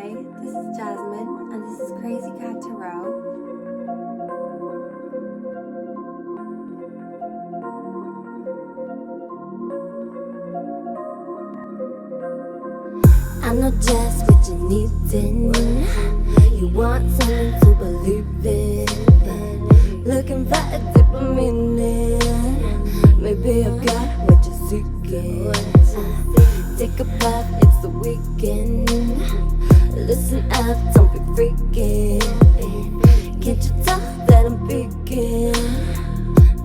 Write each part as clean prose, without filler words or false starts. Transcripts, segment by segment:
Hi, this is Jasmine, and this is Crazy Cat Tarot. I know just what you need in. You want something to believe in. Looking for a deeper meaning. Maybe I've got what you're seeking. Take a bath, it's the weekend. Listen up, don't be freaking. Can't you tell that I'm peeking?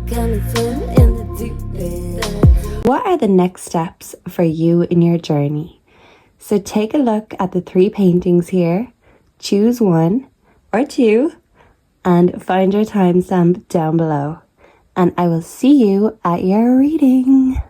Come and swim in the deep end. What are the next steps for you in your journey? So take a look at the 3 paintings here, choose 1 or 2, and find your timestamp down below. And I will see you at your reading.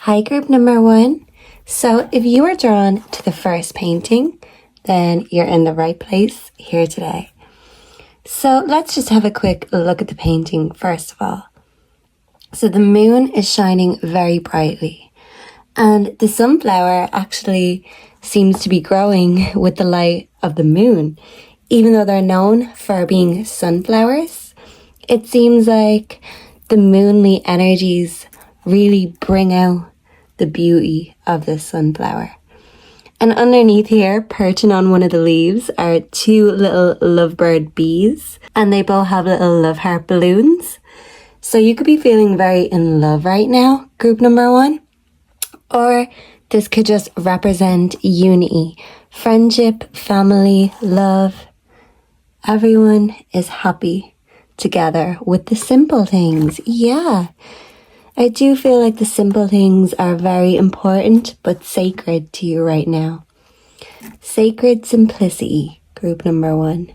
Hi, group number 1. So if you are drawn to the first painting, then you're in the right place here today. So let's just have a quick look at the painting first of all. So the moon is shining very brightly, and the sunflower actually seems to be growing with the light of the moon. Even though they're known for being sunflowers, it seems like the moonly energies really bring out the beauty of this sunflower. And underneath here, perching on one of the leaves, are 2 little lovebird bees, and they both have little love heart balloons. So you could be feeling very in love right now, group number 1. Or this could just represent unity, friendship, family, love. Everyone is happy together with the simple things. Yeah. I do feel like the simple things are very important but sacred to you right now. Sacred simplicity, group number 1.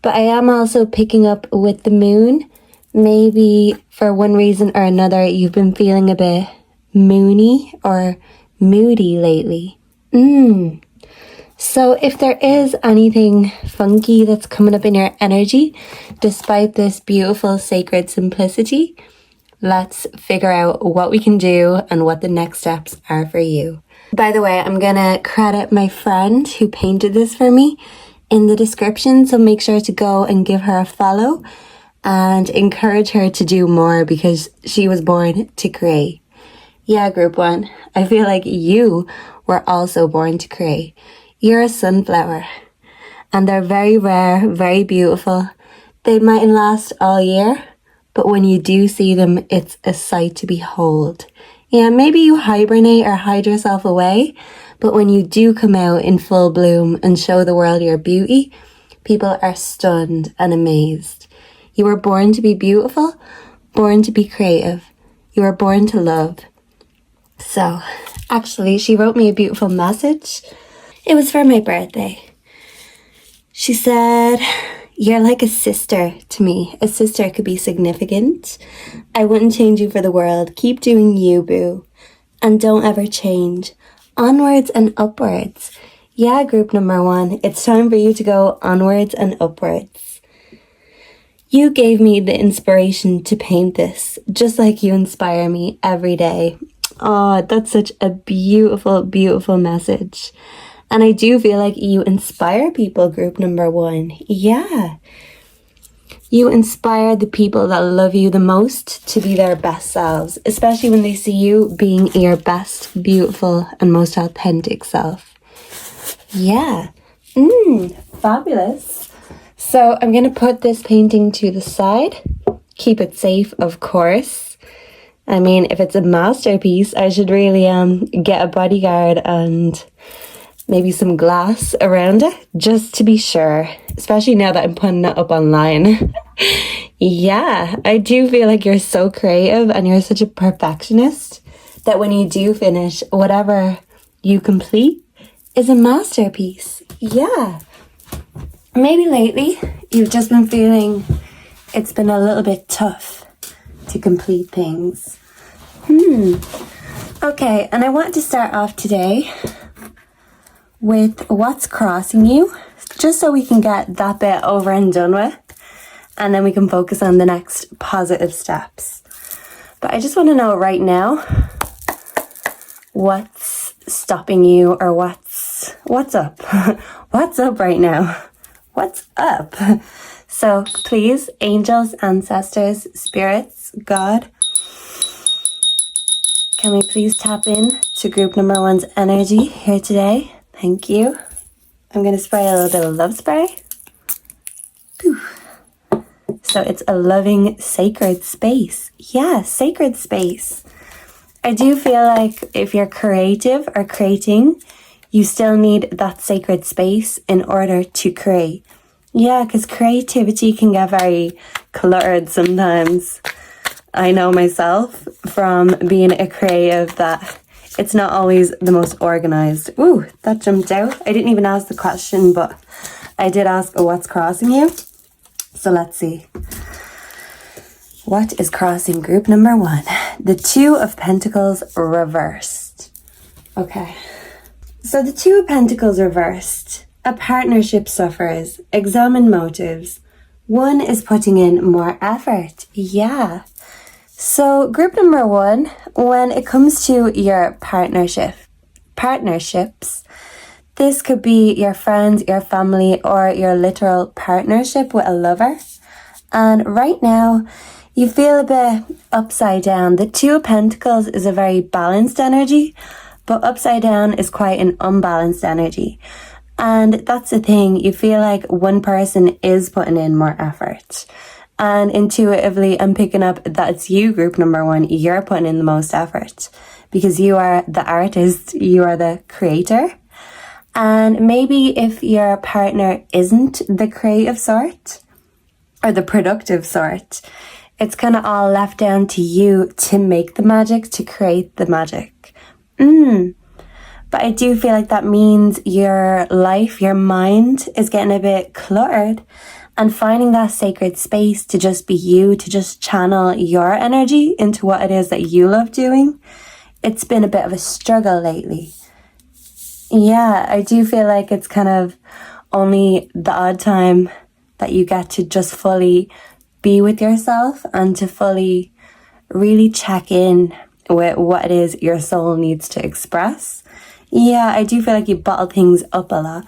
But I am also picking up with the moon. Maybe for one reason or another you've been feeling a bit moony or moody lately. So if there is anything funky that's coming up in your energy, despite this beautiful sacred simplicity, let's figure out what we can do and what the next steps are for you. By the way, I'm gonna credit my friend who painted this for me in the description, so make sure to go and give her a follow and encourage her to do more because she was born to create. Yeah, group 1, I feel like you were also born to create. You're a sunflower, and they're very rare, very beautiful. They mightn't last all year, but when you do see them, it's a sight to behold. Yeah, maybe you hibernate or hide yourself away, but when you do come out in full bloom and show the world your beauty, people are stunned and amazed. You were born to be beautiful, born to be creative. You were born to love. So, actually, she wrote me a beautiful message. It was for my birthday. She said, "You're like a sister to me. A sister could be significant. I wouldn't change you for the world. Keep doing you, boo. And don't ever change. Onwards and upwards." Yeah, group number 1, it's time for you to go onwards and upwards. You gave me the inspiration to paint this, just like you inspire me every day. Oh, that's such a beautiful, beautiful message. And I do feel like you inspire people, group number 1. Yeah. You inspire the people that love you the most to be their best selves, especially when they see you being your best, beautiful, and most authentic self. Yeah. Fabulous. So I'm going to put this painting to the side. Keep it safe, of course. I mean, if it's a masterpiece, I should really get a bodyguard and maybe some glass around it, just to be sure, especially now that I'm putting it up online. Yeah, I do feel like you're so creative and you're such a perfectionist that when you do finish, whatever you complete is a masterpiece. Yeah. Maybe lately you've just been feeling it's been a little bit tough to complete things. Okay, and I want to start off today with what's crossing you, just so we can get that bit over and done with, and then we can focus on the next positive steps. But I just want to know right now what's stopping you, or what's up. What's up right now? What's up? So please, angels, ancestors, spirits, God, can we please tap in to group number 1's energy here today? Thank you. I'm going to spray a little bit of love spray. Whew. So it's a loving, sacred space. Yeah, sacred space. I do feel like if you're creative or creating, you still need that sacred space in order to create. Yeah, because creativity can get very cluttered sometimes. I know myself from being a creative that it's not always the most organized. Ooh, that jumped out. I didn't even ask the question, but I did ask what's crossing you. So let's see. What is crossing group number 1? The 2 of Pentacles reversed. Okay. So the 2 of Pentacles reversed. A partnership suffers. Examine motives. One is putting in more effort. Yeah. So group number 1, when it comes to your partnerships, this could be your friends, your family, or your literal partnership with a lover. And right now, you feel a bit upside down. The 2 of Pentacles is a very balanced energy, but upside down is quite an unbalanced energy. And that's the thing, you feel like one person is putting in more effort. And intuitively, I'm picking up that it's you, group number 1, you're putting in the most effort. Because you are the artist, you are the creator. And maybe if your partner isn't the creative sort, or the productive sort, it's kind of all left down to you to make the magic, to create the magic. But I do feel like that means your life, your mind is getting a bit cluttered, and finding that sacred space to just be you, to just channel your energy into what it is that you love doing. It's been a bit of a struggle lately. Yeah, I do feel like it's kind of only the odd time that you get to just fully be with yourself and to fully really check in with what it is your soul needs to express. Yeah, I do feel like you bottle things up a lot.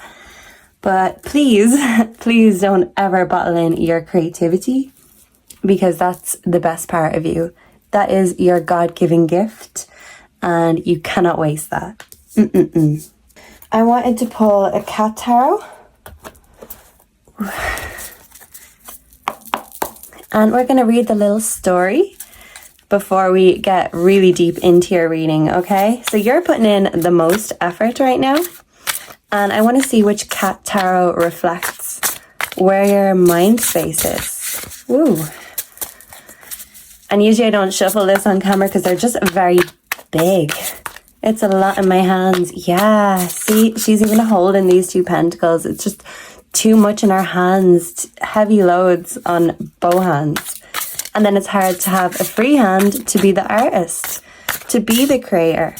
But please, please don't ever bottle in your creativity, because that's the best part of you. That is your God-given gift, and you cannot waste that. I wanted to pull a cat tarot. And we're going to read the little story before we get really deep into your reading, okay? So you're putting in the most effort right now. And I want to see which cat tarot reflects where your mind space is. Ooh. And usually I don't shuffle this on camera because they're just very big. It's a lot in my hands. Yeah, see, she's even holding these 2 pentacles. It's just too much in her hands. Heavy loads on both hands. And then it's hard to have a free hand to be the artist, to be the creator.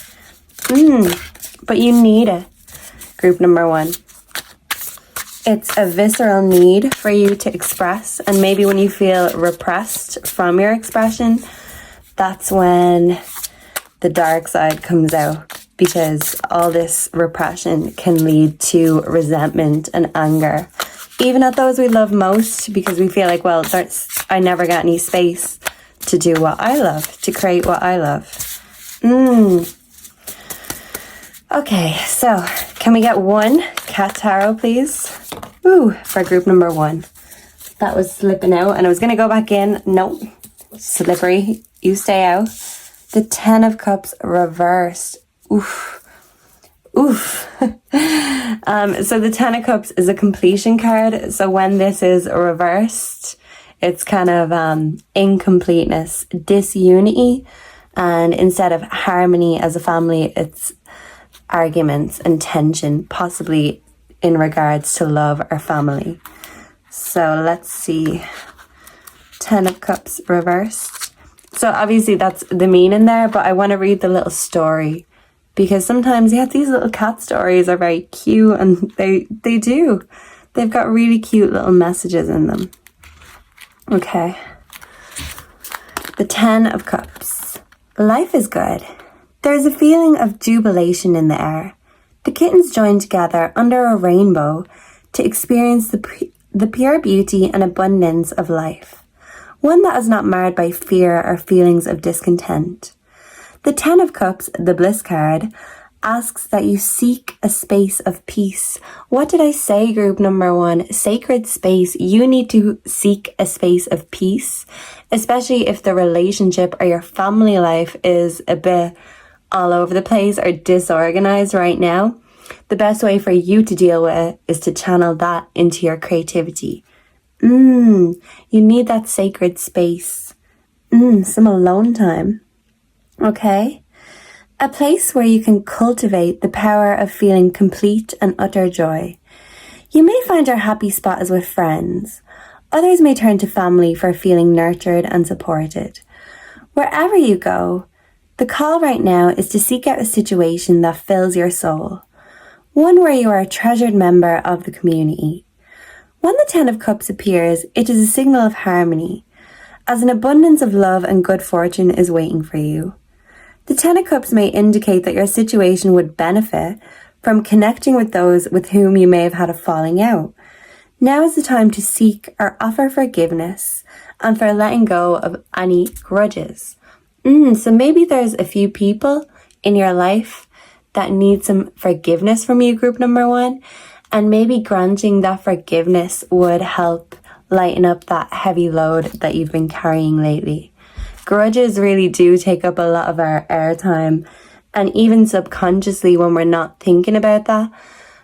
But you need it. Group number 1. It's a visceral need for you to express, and maybe when you feel repressed from your expression, that's when the dark side comes out, because all this repression can lead to resentment and anger, even at those we love most, because we feel like, well, I never got any space to do what I love, to create what I love. Okay, so can we get 1 cat tarot, please? Ooh, for group number 1. That was slipping out, and I was going to go back in. Nope, slippery. You stay out. The 10 of Cups reversed. Oof. Oof. So the Ten of Cups is a completion card. So when this is reversed, it's kind of incompleteness, disunity, and instead of harmony as a family, it's arguments and tension, possibly in regards to love or family. So let's see. Ten of Cups reversed. So obviously that's the meaning there, but I want to read the little story, because sometimes, yeah, these little cat stories are very cute, and they do. They've got really cute little messages in them. Okay. The Ten of Cups. Life is good. There's a feeling of jubilation in the air. The kittens join together under a rainbow to experience the pure beauty and abundance of life, one that is not marred by fear or feelings of discontent. The Ten of Cups, the Bliss card, asks that you seek a space of peace. What did I say, group number 1? Sacred space. You need to seek a space of peace, especially if the relationship or your family life is a bit all over the place or disorganized right now. The best way for you to deal with it is to channel that into your creativity. You need that sacred space. Some alone time. Okay? A place where you can cultivate the power of feeling complete and utter joy. You may find your happy spot is with friends. Others may turn to family for feeling nurtured and supported. Wherever you go, the call right now is to seek out a situation that fills your soul. One where you are a treasured member of the community. When the Ten of Cups appears, it is a signal of harmony, as an abundance of love and good fortune is waiting for you. The Ten of Cups may indicate that your situation would benefit from connecting with those with whom you may have had a falling out. Now is the time to seek or offer forgiveness and for letting go of any grudges. So maybe there's a few people in your life that need some forgiveness from you, group number 1, and maybe granting that forgiveness would help lighten up that heavy load that you've been carrying lately. Grudges really do take up a lot of our airtime, and even subconsciously when we're not thinking about that,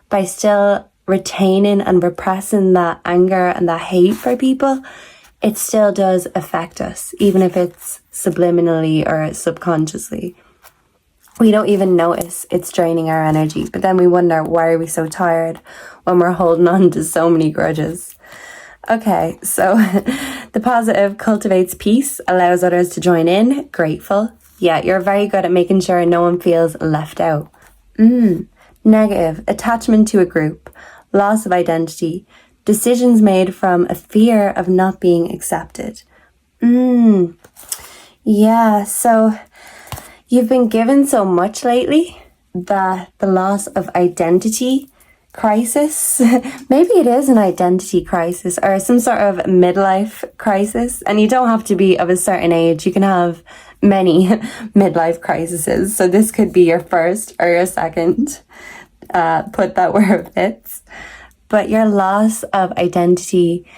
by still retaining and repressing that anger and that hate for people, it still does affect us, even if it's subliminally or subconsciously. We don't even notice it's draining our energy, but then we wonder, why are we so tired when we're holding on to so many grudges? Okay, so the positive cultivates peace, allows others to join in, grateful. Yeah, you're very good at making sure no one feels left out. Negative, attachment to a group, loss of identity, decisions made from a fear of not being accepted. Yeah, so you've been given so much lately that the loss of identity crisis, maybe it is an identity crisis or some sort of midlife crisis, and you don't have to be of a certain age. You can have many midlife crises, so this could be your first or your second, put that where it fits. But your loss of identity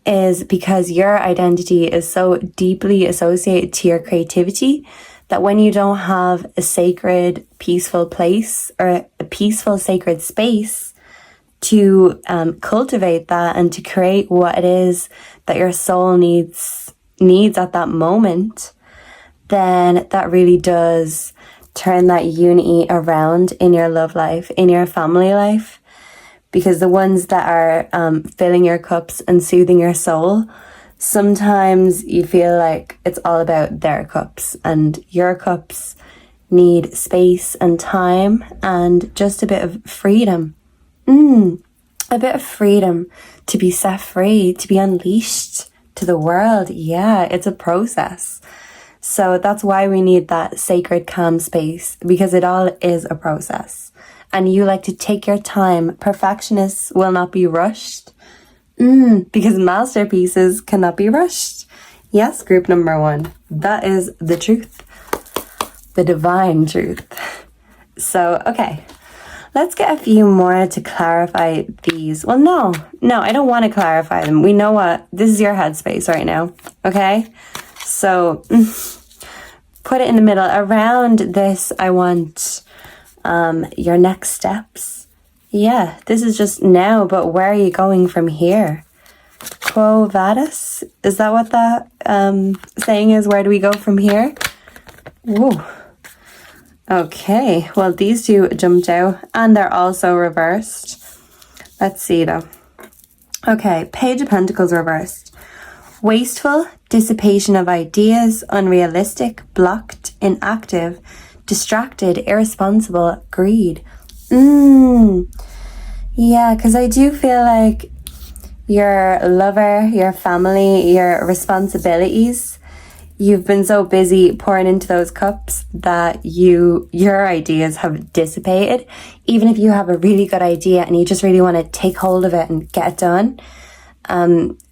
is because your identity is so deeply associated to your creativity that when you don't have a sacred, peaceful place or a peaceful, sacred space to cultivate that and to create what it is that your soul needs at that moment, then that really does turn that unity around in your love life, in your family life. Because the ones that are filling your cups and soothing your soul, sometimes you feel like it's all about their cups, and your cups need space and time and just a bit of freedom. A bit of freedom to be set free, to be unleashed to the world. Yeah, it's a process. So that's why we need that sacred calm space, because it all is a process. And you like to take your time. Perfectionists will not be rushed. Because masterpieces cannot be rushed. Yes, group number 1. That is the truth. The divine truth. So, okay. Let's get a few more to clarify these. Well, no, I don't want to clarify them. We know what, this is your headspace right now. Okay? So, put it in the middle. Around this, I want your next steps. Yeah, this is just now, but where are you going from here? Quo vadis? Is that what that saying is? Where do we go from here? Whoa. Okay, well, these two jumped out and they're also reversed. Let's see though. Okay, Page of Pentacles reversed. Wasteful, dissipation of ideas, unrealistic, blocked, inactive, distracted, irresponsible, greed. Yeah, because I do feel like your lover, your family, your responsibilities, you've been so busy pouring into those cups that your ideas have dissipated. Even if you have a really good idea and you just really want to take hold of it and get it done,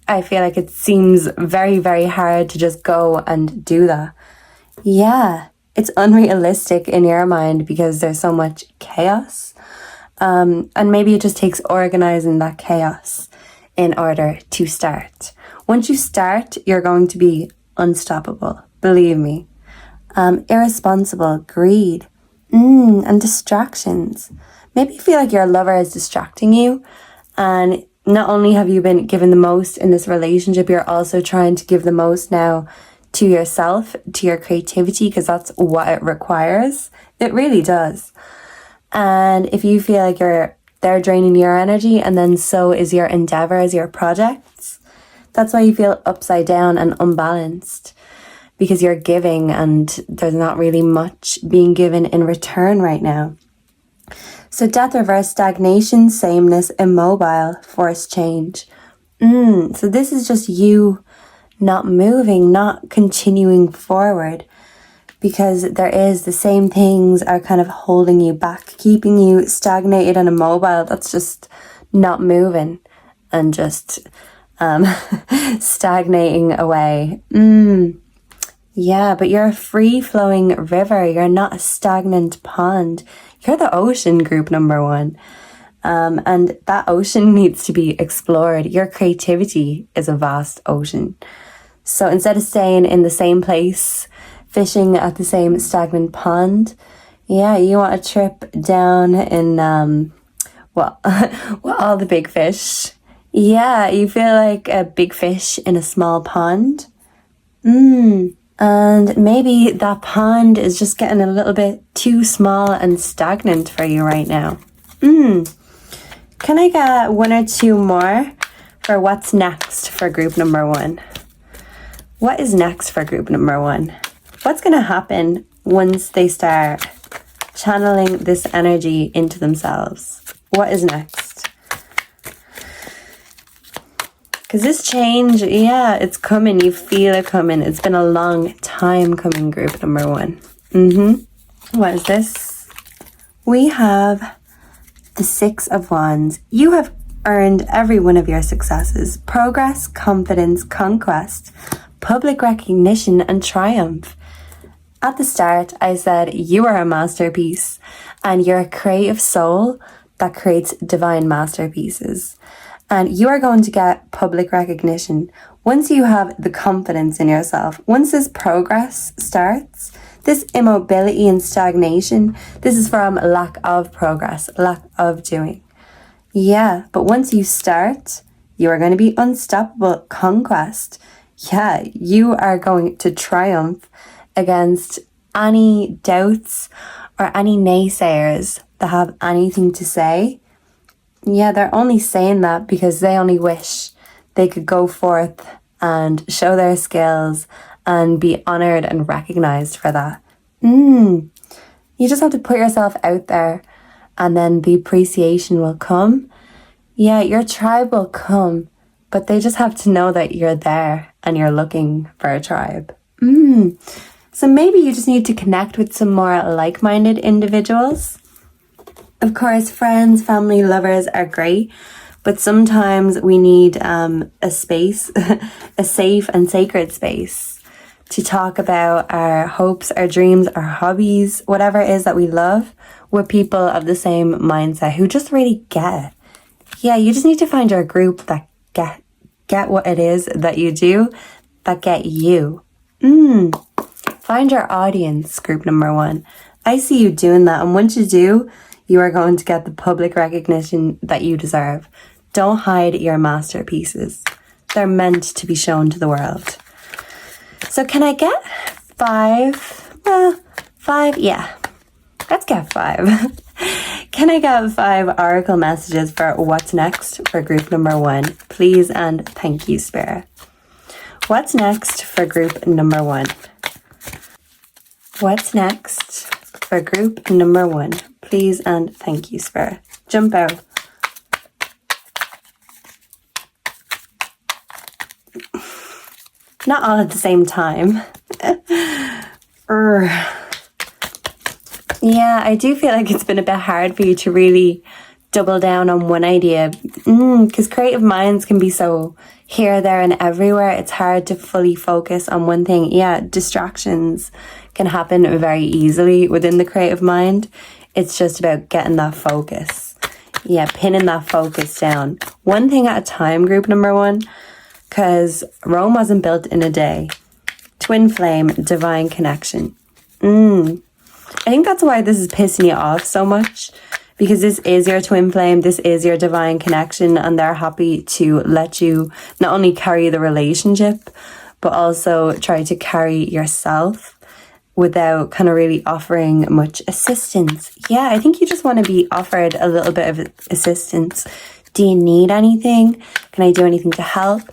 I feel like it seems very, very hard to just go and do that. Yeah, it's unrealistic in your mind because there's so much chaos. And maybe it just takes organizing that chaos in order to start. Once you start, you're going to be unstoppable, believe me. Irresponsible, greed, and distractions. Maybe you feel like your lover is distracting you, and not only have you been given the most in this relationship, you're also trying to give the most now to yourself, to your creativity, because that's what it requires. It really does. And if you feel like they're draining your energy, and then so is your endeavors, your projects, that's why you feel upside down and unbalanced, because you're giving and there's not really much being given in return right now. So death reverse, stagnation, sameness, immobile, forced change. So this is just you not moving, not continuing forward, because there is the same things are kind of holding you back, keeping you stagnated and immobile. That's just not moving and just stagnating away. Yeah, but you're a free-flowing river. You're not a stagnant pond. You're the ocean, group number one. And that ocean needs to be explored. Your creativity is a vast ocean. So instead of staying in the same place, fishing at the same stagnant pond, yeah, you want a trip down in, well, all the big fish. Yeah, you feel like a big fish in a small pond. And maybe that pond is just getting a little bit too small and stagnant for you right now. Can I get one or two more for what's next for group number one? What is next for group number one? What's going to happen once they start channeling this energy into themselves? What is next? Because this change, yeah, it's coming. You feel it coming. It's been a long time coming, group number one. What is this? We have the Six of Wands. You have earned every one of your successes. Progress, confidence, conquest, public recognition, and triumph. At the start, I said you are a masterpiece and you're a creative soul that creates divine masterpieces. And you are going to get public recognition once you have the confidence in yourself. Once this progress starts, this immobility and stagnation, this is from lack of progress, lack of doing. Yeah, but once you start, you are going to be unstoppable. Conquest. Yeah, you are going to triumph against any doubts or any naysayers that have anything to say. Yeah, they're only saying that because they only wish they could go forth and show their skills and be honored and recognized for that. You just have to put yourself out there and then the appreciation will come. Yeah, your tribe will come, but they just have to know that you're there and you're looking for a tribe. So maybe you just need to connect with some more like-minded individuals. Of course, friends, family, lovers are great, but sometimes we need a space, a safe and sacred space to talk about our hopes, our dreams, our hobbies, whatever it is that we love, with people of the same mindset who just really get it. Yeah, you just need to find your group that get what it is that you do, that get you. Find your audience, group number one. I see you doing that. And once you do, you are going to get the public recognition that you deserve. Don't hide your masterpieces. They're meant to be shown to the world. So can I get 5? Well, 5, yeah. Let's get 5. Can I get 5 oracle messages for what's next for group number 1? Please and thank you, Spirit. What's next for group number 1? What's next for group number 1? Please and thank you, Spirit. Jump out. Not all at the same time. Yeah, I do feel like it's been a bit hard for you to really double down on one idea. Because creative minds can be so here, there, and everywhere. It's hard to fully focus on one thing. Yeah, distractions can happen very easily within the creative mind. It's just about getting that focus. Yeah, pinning that focus down. One thing at a time, group number 1. Because Rome wasn't built in a day. Twin flame, divine connection. I think that's why this is pissing you off so much. Because this is your twin flame, this is your divine connection, and they're happy to let you not only carry the relationship, but also try to carry yourself without kind of really offering much assistance. Yeah, I think you just want to be offered a little bit of assistance. Do you need anything? Can I do anything to help?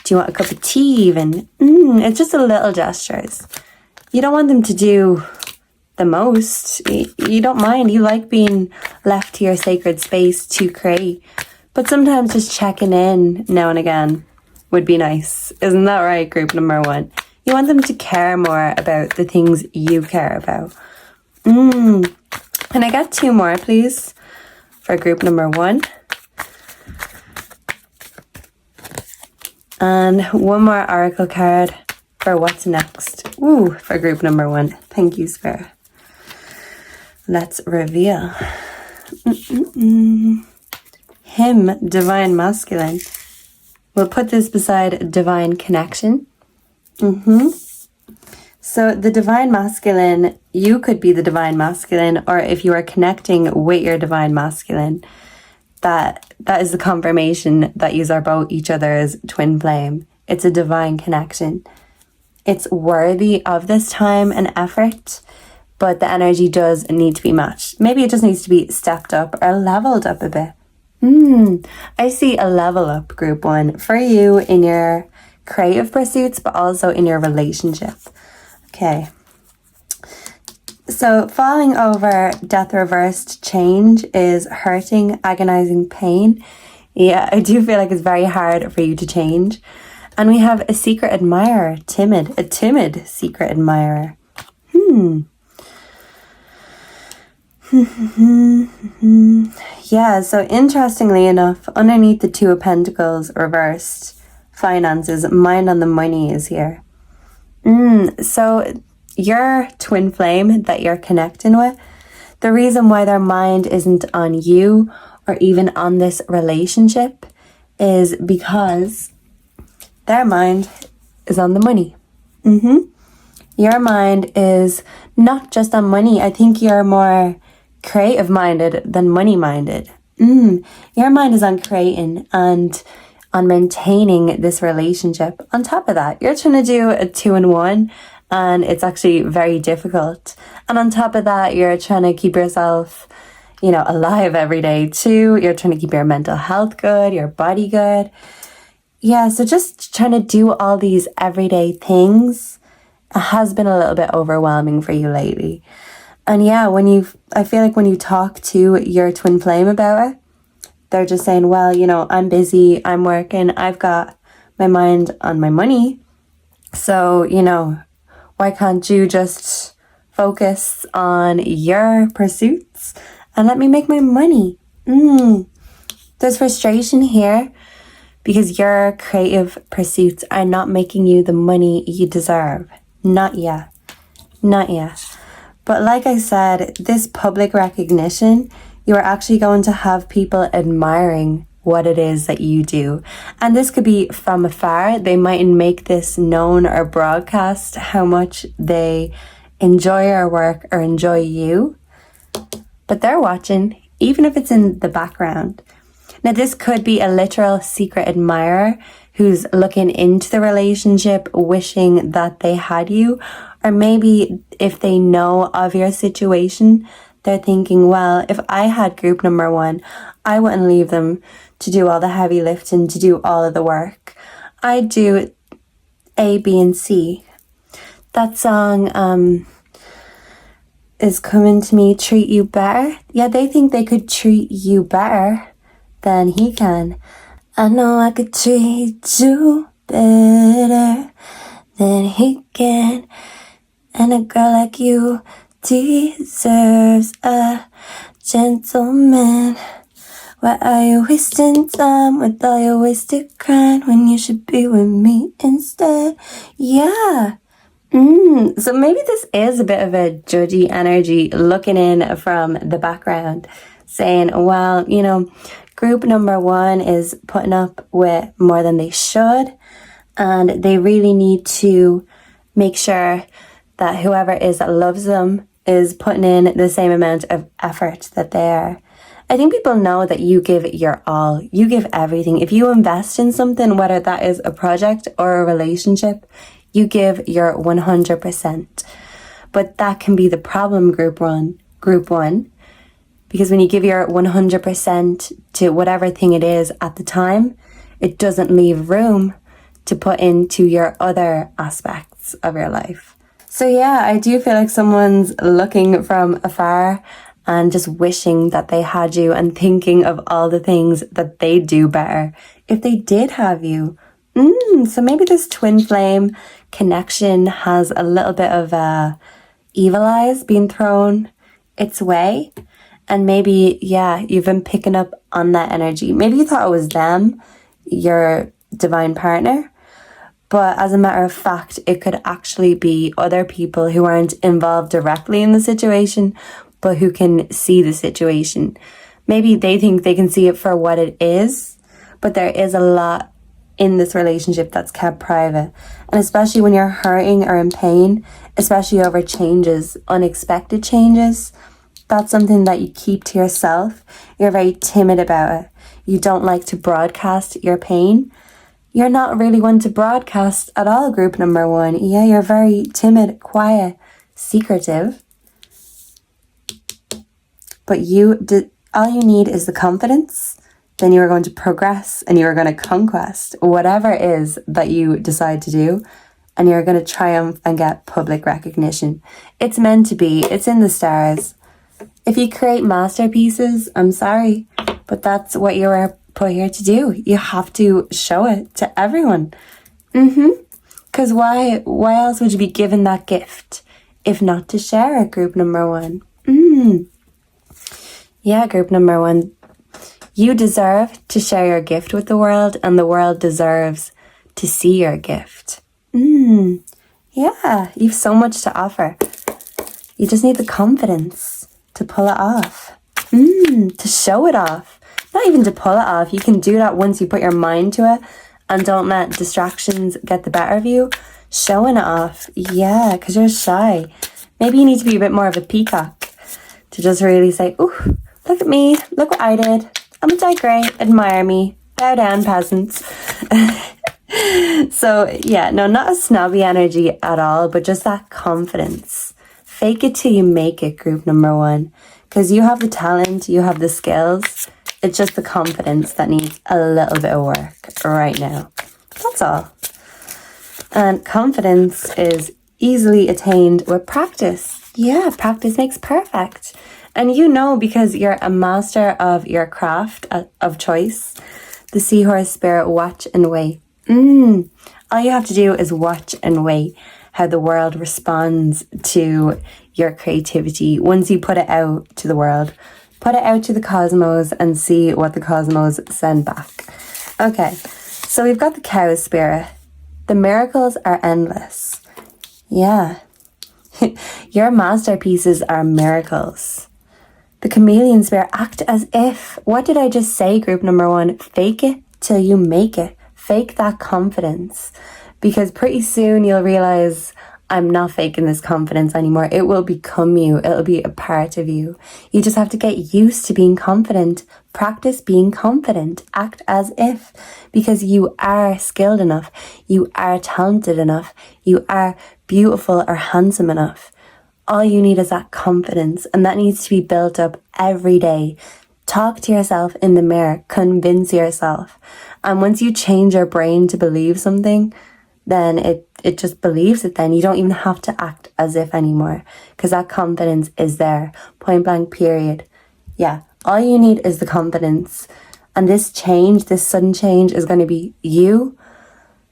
Do you want a cup of tea even? It's just a little gestures. You don't want them to do the most. You don't mind. You like being left to your sacred space to create. But sometimes just checking in now and again would be nice. Isn't that right, group number 1? You want them to care more about the things you care about. Can I get 2 more, please, for group number 1? And 1 more oracle card for what's next. For group number 1. Thank you, Spirit. Let's reveal. Him, divine masculine. We'll put this beside divine connection. So the divine masculine, you could be the divine masculine, or if you are connecting with your divine masculine, that is the confirmation that you are both each other's twin flame. It's a divine connection. It's worthy of this time and effort, but the energy does need to be matched. Maybe it just needs to be stepped up or leveled up a bit. I see a level up, group 1, for you in your creative pursuits, but also in your relationship. Okay. So falling over, death reversed, change is hurting, agonizing pain. Yeah, I do feel like it's very hard for you to change. And we have a secret admirer, a timid secret admirer. Yeah, so interestingly enough, underneath the 2 of Pentacles reversed, finances, mind on the money is here. So your twin flame that you're connecting with, the reason why their mind isn't on you or even on this relationship is because their mind is on the money. Your mind is not just on money. I think you're more creative minded than money minded. Your mind is on creating and on maintaining this relationship. On top of that, you're trying to do a 2-in-1, and it's actually very difficult. And on top of that, you're trying to keep yourself, alive every day too. You're trying to keep your mental health good, your body good. Yeah, so just trying to do all these everyday things has been a little bit overwhelming for you lately. And yeah, I feel like when you talk to your twin flame about it, they're just saying, well, I'm busy, I'm working, I've got my mind on my money. So, why can't you just focus on your pursuits and let me make my money? There's frustration here because your creative pursuits are not making you the money you deserve. Not yet. But like I said, this public recognition, you are actually going to have people admiring what it is that you do. And this could be from afar. They mightn't make this known or broadcast how much they enjoy our work or enjoy you, but they're watching, even if it's in the background. Now, this could be a literal secret admirer who's looking into the relationship, wishing that they had you. Or maybe if they know of your situation, they're thinking, well, if I had group number one, I wouldn't leave them to do all the heavy lifting, to do all of the work. I'd do A, B, and C. That song is coming to me, Treat You Better. Yeah, they think they could treat you better than he can. I know I could treat you better than he can. And a girl like you deserves a gentleman. Why are you wasting time with all your wasted crying when you should be with me instead? Yeah. So maybe this is a bit of a judgy energy looking in from the background, saying, well, group number one is putting up with more than they should, and they really need to make sure that whoever it is that loves them is putting in the same amount of effort that they are. I think people know that you give your all. You give everything. If you invest in something, whether that is a project or a relationship, you give your 100%. But that can be the problem, group one. Because when you give your 100% to whatever thing it is at the time, it doesn't leave room to put into your other aspects of your life. So yeah, I do feel like someone's looking from afar and just wishing that they had you and thinking of all the things that they'd do better if they did have you. So maybe this twin flame connection has a little bit of evil eyes being thrown its way. And maybe, you've been picking up on that energy. Maybe you thought it was them, your divine partner. But as a matter of fact, it could actually be other people who aren't involved directly in the situation, but who can see the situation. Maybe they think they can see it for what it is, but there is a lot in this relationship that's kept private. And especially when you're hurting or in pain, especially over changes, unexpected changes, that's something that you keep to yourself. You're very timid about it. You don't like to broadcast your pain. You're not really one to broadcast at all, group number one. Yeah, you're very timid, quiet, secretive. But all you need is the confidence. Then you are going to progress and you are going to conquest whatever it is that you decide to do. And you're going to triumph and get public recognition. It's meant to be. It's in the stars. If you create masterpieces, I'm sorry, but that's what you were put here to do. You have to show it to everyone. Because why else would you be given that gift if not to share it, group number one? Yeah, group number one. You deserve to share your gift with the world, and the world deserves to see your gift. Yeah, you've so much to offer. You just need the confidence to pull it off. To show it off. Not even to pull it off. You can do that once you put your mind to it and don't let distractions get the better of you. Showing it off. Yeah, because you're shy. Maybe you need to be a bit more of a peacock to just really say, ooh, look at me. Look what I did. I'm a die great. Admire me. Bow down, peasants. So, yeah, no, not a snobby energy at all, but just that confidence. Fake it till you make it, group number one. Because you have the talent, you have the skills. It's just the confidence that needs a little bit of work right now. That's all. And confidence is easily attained with practice. Yeah, practice makes perfect. And because you're a master of your craft of choice, the seahorse spirit, watch and wait. All you have to do is watch and wait how the world responds to your creativity. Once you put it out to the world, put it out to the cosmos and see what the cosmos send back. Okay, so we've got the cow spirit. The miracles are endless. Yeah. Your masterpieces are miracles. The chameleon spirit, act as if. What did I just say, group number one? Fake it till you make it. Fake that confidence. Because pretty soon you'll realize I'm not faking this confidence anymore. It will become you. It'll be a part of you. You just have to get used to being confident. Practice being confident. Act as if, because you are skilled enough. You are talented enough. You are beautiful or handsome enough. All you need is that confidence, and that needs to be built up every day. Talk to yourself in the mirror. Convince yourself. And once you change your brain to believe something, then it just believes it then. You don't even have to act as if anymore, because that confidence is there. Point blank, period. Yeah, all you need is the confidence. And this change, this sudden change, is going to be you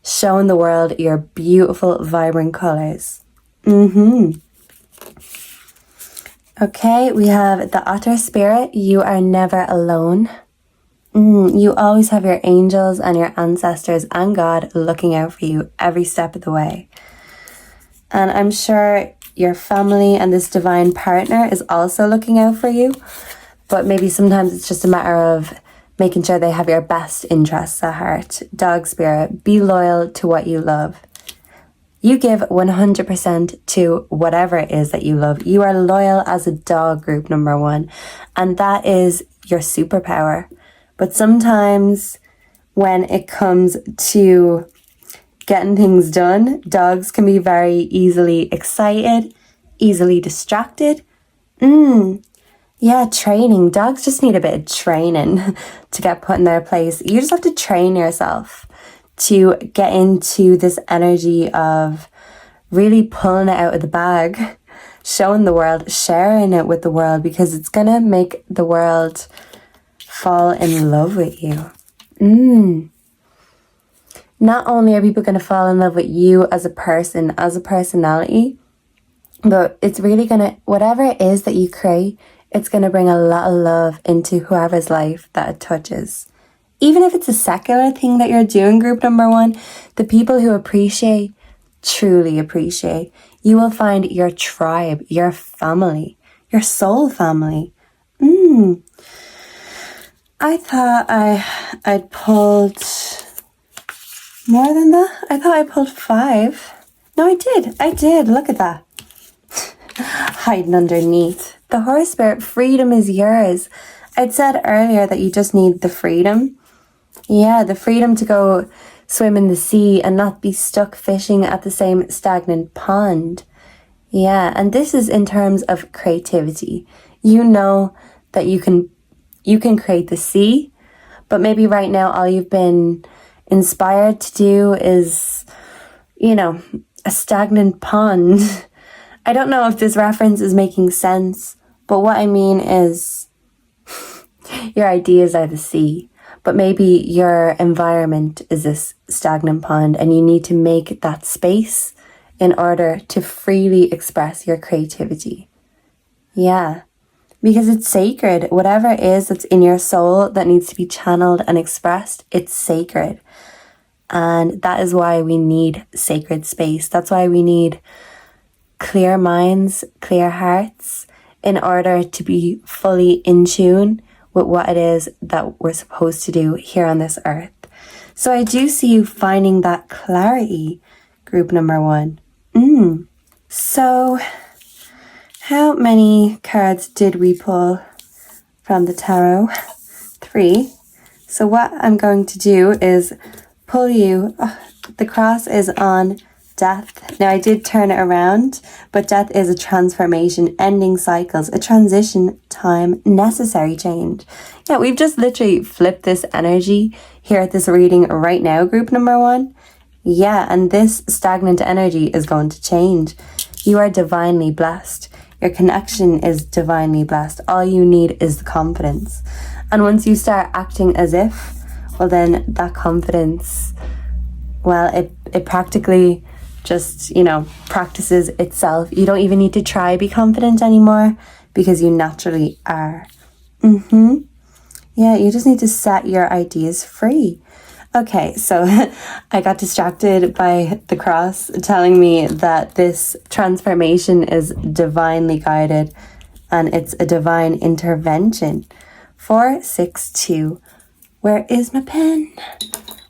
showing the world your beautiful, vibrant colours. Okay, we have the Otter Spirit. You are never alone. You always have your angels and your ancestors and God looking out for you every step of the way. And I'm sure your family and this divine partner is also looking out for you. But maybe sometimes it's just a matter of making sure they have your best interests at heart. Dog Spirit, be loyal to what you love. You give 100% to whatever it is that you love. You are loyal as a dog, group number 1. And that is your superpower. But sometimes when it comes to getting things done, dogs can be very easily excited, easily distracted. Yeah, training. Dogs just need a bit of training to get put in their place. You just have to train yourself to get into this energy of really pulling it out of the bag, showing the world, sharing it with the world, because it's going to make the world fall in love with you. Not only are people going to fall in love with you as a person, as a personality, but it's really going to, whatever it is that you create, it's going to bring a lot of love into whoever's life that it touches. Even if it's a secular thing that you're doing, group number 1, the people who appreciate, truly appreciate, you will find your tribe, your family, your soul family. I thought I'd pulled more than that. I thought I pulled 5. No, I did. Look at that. Hiding underneath. The Horse Spirit, freedom is yours. I'd said earlier that you just need the freedom. Yeah, the freedom to go swim in the sea and not be stuck fishing at the same stagnant pond. Yeah, and this is in terms of creativity. You know that you can create the sea, but maybe right now all you've been inspired to do is, a stagnant pond. I don't know if this reference is making sense, but what I mean is your ideas are the sea, but maybe your environment is this stagnant pond, and you need to make that space in order to freely express your creativity. Yeah. Because it's sacred. Whatever it is that's in your soul that needs to be channeled and expressed, it's sacred. And that is why we need sacred space. That's why we need clear minds, clear hearts, in order to be fully in tune with what it is that we're supposed to do here on this earth. So I do see you finding that clarity, group number 1. So how many cards did we pull from the tarot? 3. So what I'm going to do is pull you, the cross is on death. Now I did turn it around, but death is a transformation, ending cycles, a transition time, necessary change. Yeah, we've just literally flipped this energy here at this reading right now, group number 1. Yeah, and this stagnant energy is going to change. You are divinely blessed. Your connection is divinely blessed. All you need is the confidence. And once you start acting as if, well then that confidence, well, it practically just, practices itself. You don't even need to try be confident anymore because you naturally are. Yeah, you just need to set your ideas free. Okay, so I got distracted by the cross telling me that this transformation is divinely guided and it's a divine intervention. 4, 6, 2. Where is my pen?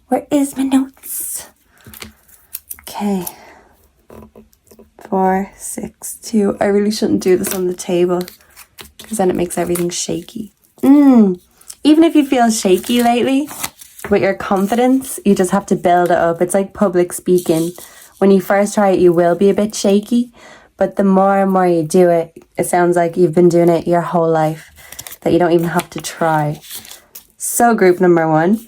Where is my notes? Okay. 4, 6, 2. I really shouldn't do this on the table because then it makes everything shaky. Even if you feel shaky lately with your confidence, you just have to build it up. It's like public speaking. When you first try it, you will be a bit shaky, but the more and more you do it, it sounds like you've been doing it your whole life, that you don't even have to try. So group number 1.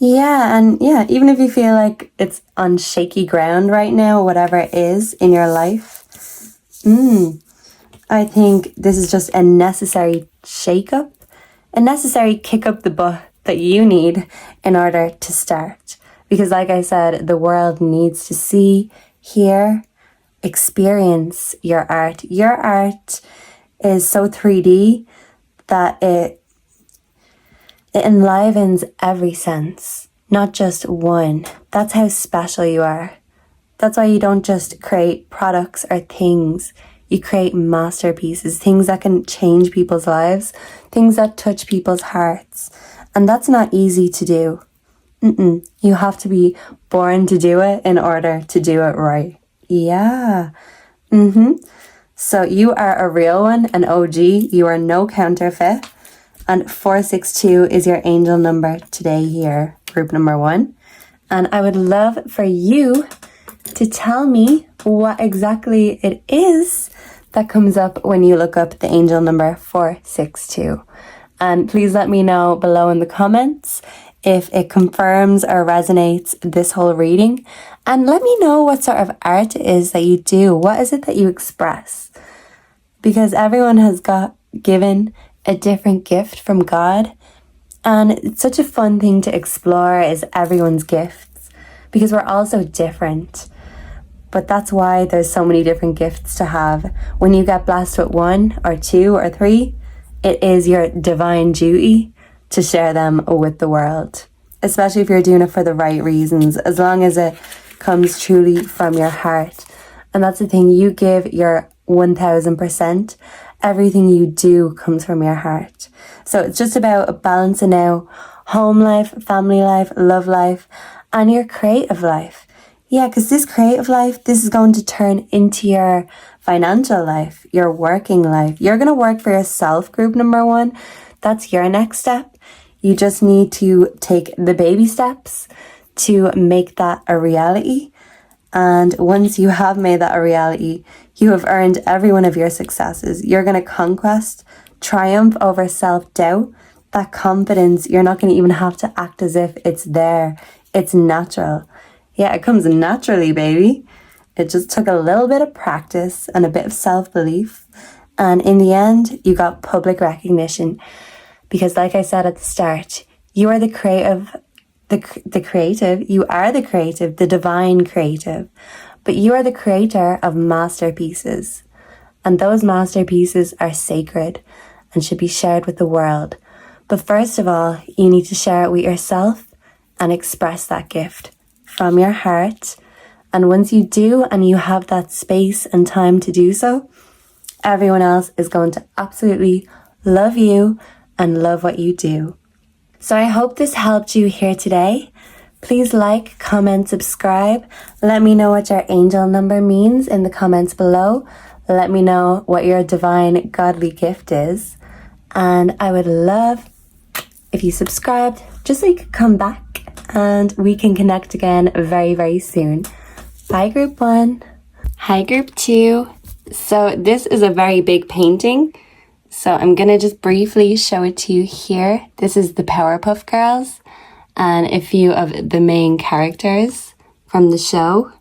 Yeah, even if you feel like it's on shaky ground right now, whatever it is in your life, I think this is just a necessary shake-up, a necessary kick up the butt that you need in order to start. Because like I said, the world needs to see, hear, experience your art. Your art is so 3D that it enlivens every sense, not just one. That's how special you are. That's why you don't just create products or things. You create masterpieces, things that can change people's lives, things that touch people's hearts. And that's not easy to do. You have to be born to do it in order to do it right. Yeah. So you are a real one, an OG. You are no counterfeit. And 462 is your angel number today here, group number 1. And I would love for you to tell me what exactly it is that comes up when you look up the angel number 462. And please let me know below in the comments if it confirms or resonates this whole reading. And let me know what sort of art it is that you do. What is it that you express? Because everyone has given a different gift from God. And it's such a fun thing to explore is everyone's gifts, because we're all so different. But that's why there's so many different gifts to have. When you get blessed with 1 or 2 or 3, it is your divine duty to share them with the world, especially if you're doing it for the right reasons, as long as it comes truly from your heart. And that's the thing, you give your 1000%. Everything you do comes from your heart. So it's just about balancing out home life, family life, love life, and your creative life. Yeah, because this creative life, this is going to turn into your financial life, your working life. You're going to work for yourself, group number 1. That's your next step. You just need to take the baby steps to make that a reality. And once you have made that a reality, you have earned every one of your successes. You're going to conquest, triumph over self-doubt, that confidence. You're not going to even have to act as if it's there. It's natural. Yeah, it comes naturally, baby. It just took a little bit of practice and a bit of self-belief. And in the end, you got public recognition. Because like I said at the start, you are the creative, you are the creative, the divine creative. But you are the creator of masterpieces. And those masterpieces are sacred and should be shared with the world. But first of all, you need to share it with yourself and express that gift from your heart. And once you do, and you have that space and time to do so, everyone else is going to absolutely love you and love what you do. So I hope this helped you here today. Please like, comment, subscribe. Let me know what your angel number means in the comments below. Let me know what your divine godly gift is. And I would love if you subscribed, just so you could come back and we can connect again very, very soon. Bye, group 1. Hi, group 2. So this is a very big painting. So I'm going to just briefly show it to you here. This is the Powerpuff Girls and a few of the main characters from the show.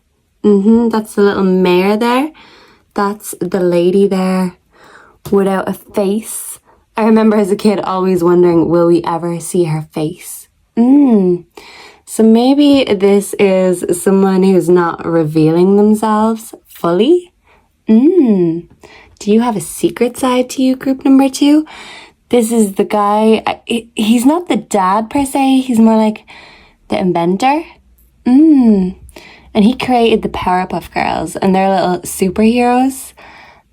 That's the little mayor there. That's the lady there without a face. I remember as a kid always wondering, will we ever see her face? So maybe this is someone who's not revealing themselves fully. Do you have a secret side to you, group number 2? This is the guy. He's not the dad per se. He's more like the inventor. And he created the Powerpuff Girls, and they're little superheroes.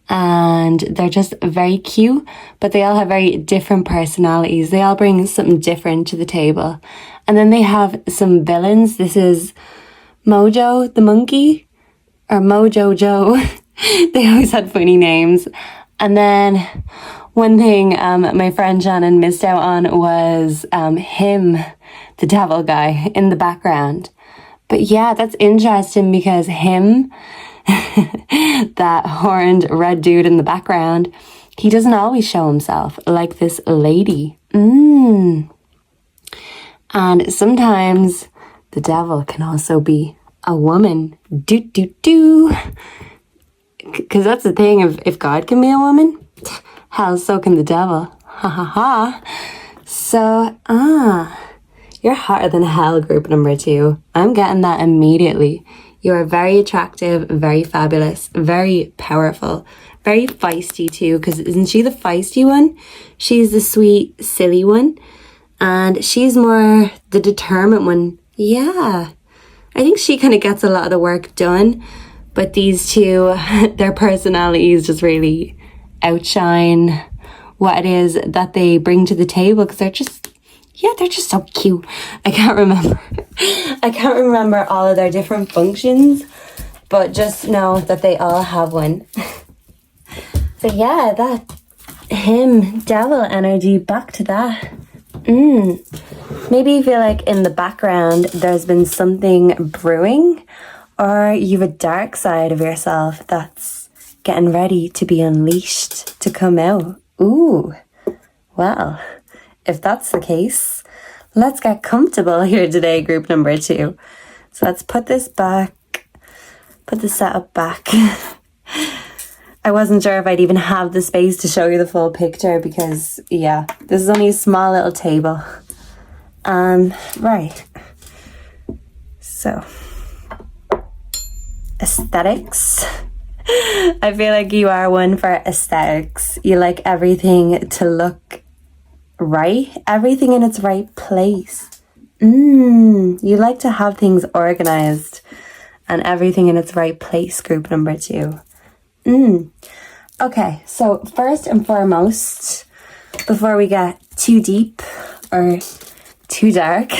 And they're just very cute, but they all have very different personalities. They all bring something different to the table. And then they have some villains. This is Mojo, the monkey. or Mojo Joe. They always had funny names. And then one thing my friend Shannon missed out on was him, the devil guy, in the background. But yeah, that's interesting because him, that horned red dude in the background, he doesn't always show himself like this lady. And sometimes the devil can also be a woman. Because that's the thing, if God can be a woman, hell, so can the devil. Ha ha ha. So, you're hotter than hell, group number 2. I'm getting that immediately. You are very attractive, very fabulous, very powerful, very feisty too, because isn't she the feisty one? She's the sweet, silly one. And she's more the determined one. Yeah. I think she kind of gets a lot of the work done. But these two, their personalities just really outshine what it is that they bring to the table, because they're just so cute. I can't remember all of their different functions, but just know that they all have one. So yeah, that him, devil energy, back to that. Maybe you feel like in the background there's been something brewing, or you've a dark side of yourself that's getting ready to be unleashed, to come out. Ooh, well, if that's the case, let's get comfortable here today, group number 2. So let's put this back, put the setup back. I wasn't sure if I'd even have the space to show you the full picture because, yeah, this is only a small little table. Right. So, aesthetics. I feel like you are one for aesthetics. You like everything to look right, everything in its right place. You like to have things organized and everything in its right place, group number 2. Okay, so first and foremost, before we get too deep or too dark,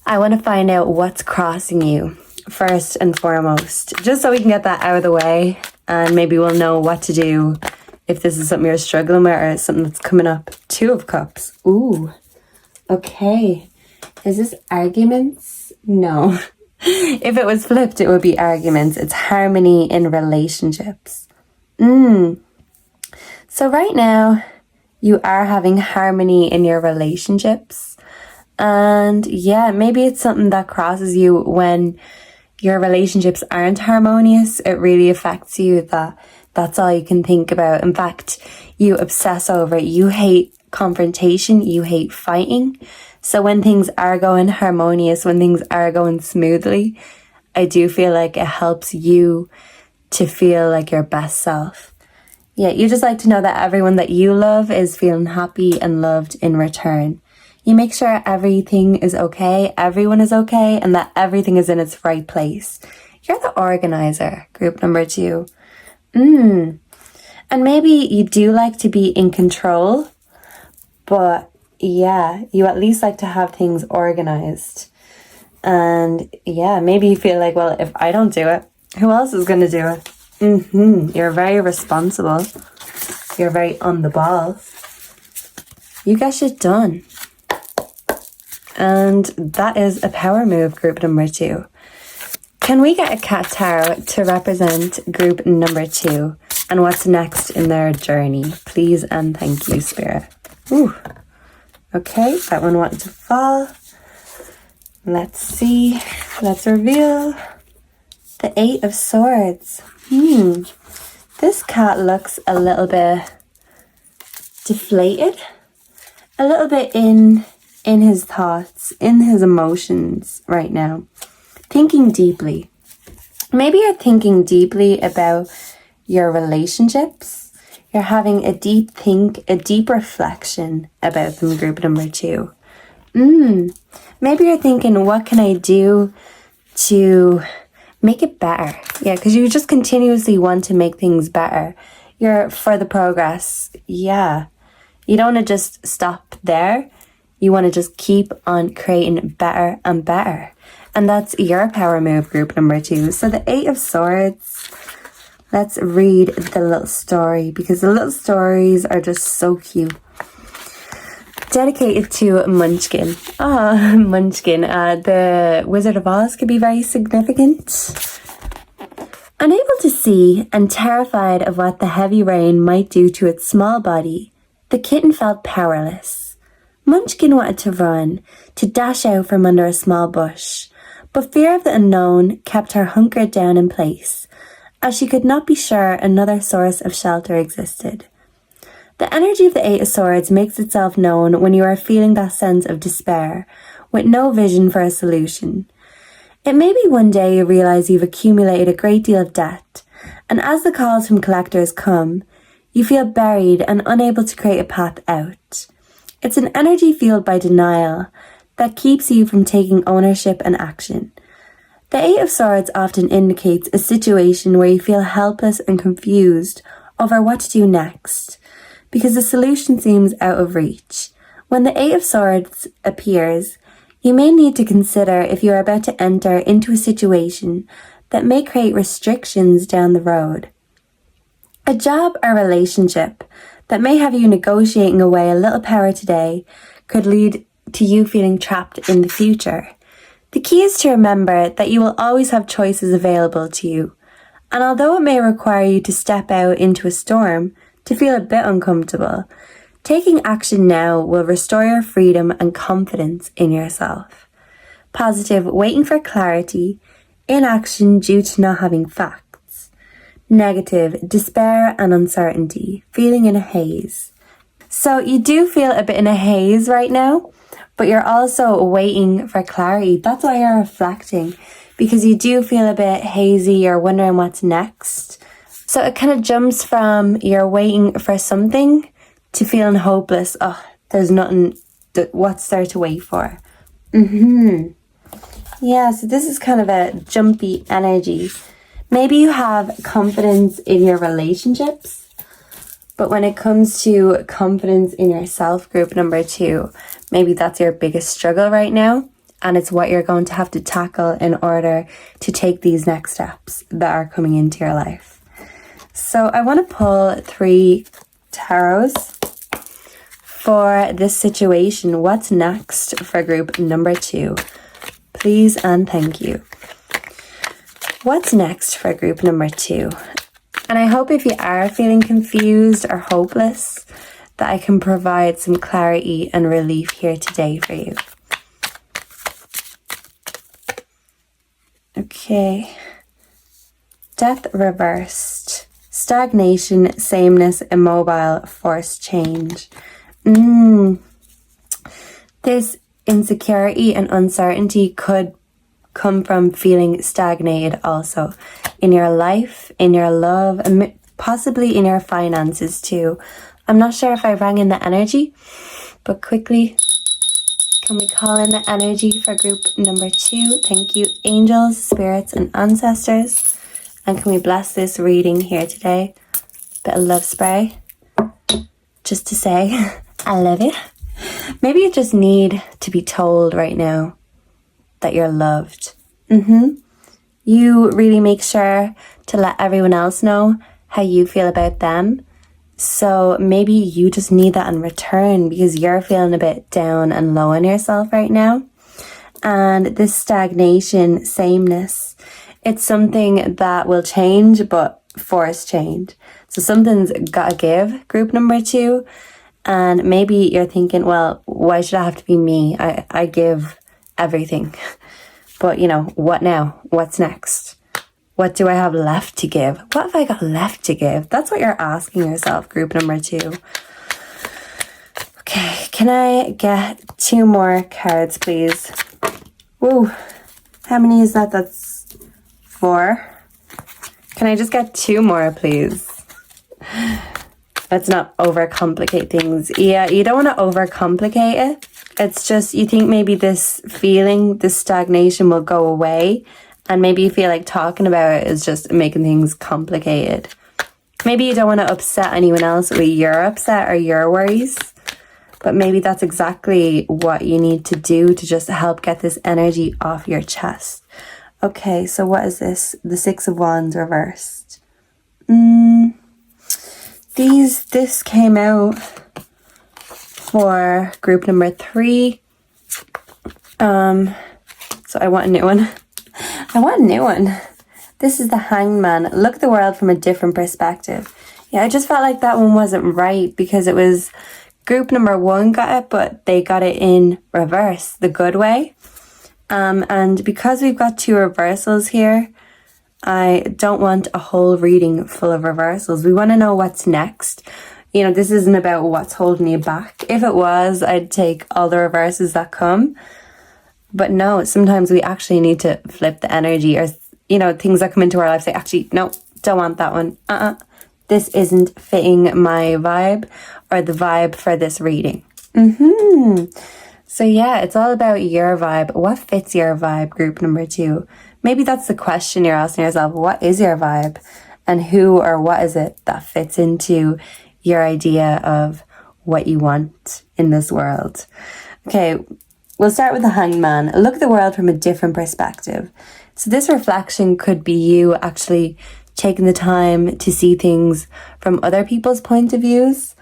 I want to find out what's crossing you first and foremost, just so we can get that out of the way, and maybe we'll know what to do if this is something you're struggling with or something that's coming up. 2 of Cups. Ooh, okay. Is this arguments? No. If it was flipped, it would be arguments. It's harmony in relationships. So right now, you are having harmony in your relationships. And yeah, maybe it's something that crosses you when your relationships aren't harmonious. It really affects you that that's all you can think about. In fact, you obsess over it. You hate confrontation. You hate fighting. So when things are going harmonious, when things are going smoothly, I do feel like it helps you to feel like your best self. Yeah, you just like to know that everyone that you love is feeling happy and loved in return. You make sure everything is okay, everyone is okay, and that everything is in its right place. You're the organizer, group number 2. And maybe you do like to be in control, but yeah, you at least like to have things organized. And yeah, maybe you feel like, well, if I don't do it, who else is going to do it? You're very responsible. You're very on the ball. You get shit done. And that is a power move, group number 2. Can we get a cat tarot to represent group number 2 and what's next in their journey? Please and thank you, Spirit. Ooh. Okay, that one wanted to fall. Let's see. Let's reveal the 8 of Swords. This cat looks a little bit deflated, a little bit in his thoughts, in his emotions right now, thinking deeply. Maybe you're thinking deeply about your relationships. You're having a deep think, a deep reflection about them, group number 2. Maybe you're thinking, what can I do to make it better? Yeah, because you just continuously want to make things better. You're for the progress. Yeah. You don't want to just stop there. You want to just keep on creating better and better. And that's your power move, group number 2. So the 8 of Swords, let's read the little story, because the little stories are just so cute. Dedicated to Munchkin. Munchkin. The Wizard of Oz could be very significant. Unable to see and terrified of what the heavy rain might do to its small body, the kitten felt powerless. Munchkin wanted to run, to dash out from under a small bush, but fear of the unknown kept her hunkered down in place, as she could not be sure another source of shelter existed. The energy of the 8 of Swords makes itself known when you are feeling that sense of despair, with no vision for a solution. It may be one day you realize you've accumulated a great deal of debt, and as the calls from collectors come, you feel buried and unable to create a path out. It's an energy fueled by denial that keeps you from taking ownership and action. The 8 of Swords often indicates a situation where you feel helpless and confused over what to do next, because the solution seems out of reach. When the 8 of Swords appears, you may need to consider if you are about to enter into a situation that may create restrictions down the road. A job or relationship that may have you negotiating away a little power today could lead to you feeling trapped in the future. The key is to remember that you will always have choices available to you, and although it may require you to step out into a storm to feel a bit uncomfortable, taking action now will restore your freedom and confidence in yourself. Positive, waiting for clarity, inaction due to not having facts. Negative, despair and uncertainty, feeling in a haze. So you do feel a bit in a haze right now, but you're also waiting for clarity. That's why you're reflecting, because you do feel a bit hazy, you're wondering what's next. So it kind of jumps from you're waiting for something to feeling hopeless. Oh, there's nothing, what's there to wait for? Yeah, so this is kind of a jumpy energy. Maybe you have confidence in your relationships, but when it comes to confidence in yourself, group number 2, maybe that's your biggest struggle right now, and it's what you're going to have to tackle in order to take these next steps that are coming into your life. So I want to pull 3 tarots for this situation. What's next for group number 2? Please and thank you. What's next for group number 2? And I hope if you are feeling confused or hopeless, that I can provide some clarity and relief here today for you. Okay. Death reversed. Stagnation, sameness, immobile, forced change. This insecurity and uncertainty could come from feeling stagnated also in your life, in your love, and possibly in your finances too. I'm not sure if I rang in the energy, but quickly, can we call in the energy for group number 2? Thank you, angels, spirits, and ancestors. And can we bless this reading here today? Bit of love spray, just to say I love you. Maybe you just need to be told right now that you're loved. You really make sure to let everyone else know how you feel about them. So maybe you just need that in return because you're feeling a bit down and low on yourself right now. And this stagnation, sameness, it's something that will change, but force change. So something's got to give, group number 2. And maybe you're thinking, well, why should I have to be me? I give everything. But, you know, what now? What's next? What do I have left to give? What have I got left to give? That's what you're asking yourself, group number 2. Okay, can I get 2 more cards, please? Whoa, how many is that? That's 4. Can I just get 2 more, please? Let's not overcomplicate things. Yeah, you don't want to overcomplicate it. It's just, you think maybe this feeling, this stagnation will go away. And maybe you feel like talking about it is just making things complicated. Maybe you don't want to upset anyone else with your upset or your worries. But maybe that's exactly what you need to do to just help get this energy off your chest. Okay, so what is this? The Six of Wands reversed. This came out for group number 3. So I want a new one. I want a new one. This is the Hanged Man. Look at the world from a different perspective. Yeah, I just felt like that one wasn't right because it was group number 1 got it, but they got it in reverse, the good way. And because we've got 2 reversals here, I don't want a whole reading full of reversals. We want to know what's next. You know, this isn't about what's holding you back. If it was, I'd take all the reverses that come. But no, sometimes we actually need to flip the energy, or, you know, things that come into our life say, actually, no, don't want that one. This isn't fitting my vibe or the vibe for this reading. So yeah, it's all about your vibe. What fits your vibe, group number 2? Maybe that's the question you're asking yourself. What is your vibe? And who or what is it that fits into your idea of what you want in this world? Okay, we'll start with the Hanged Man. Look at the world from a different perspective. So this reflection could be you actually taking the time to see things from other people's point of views.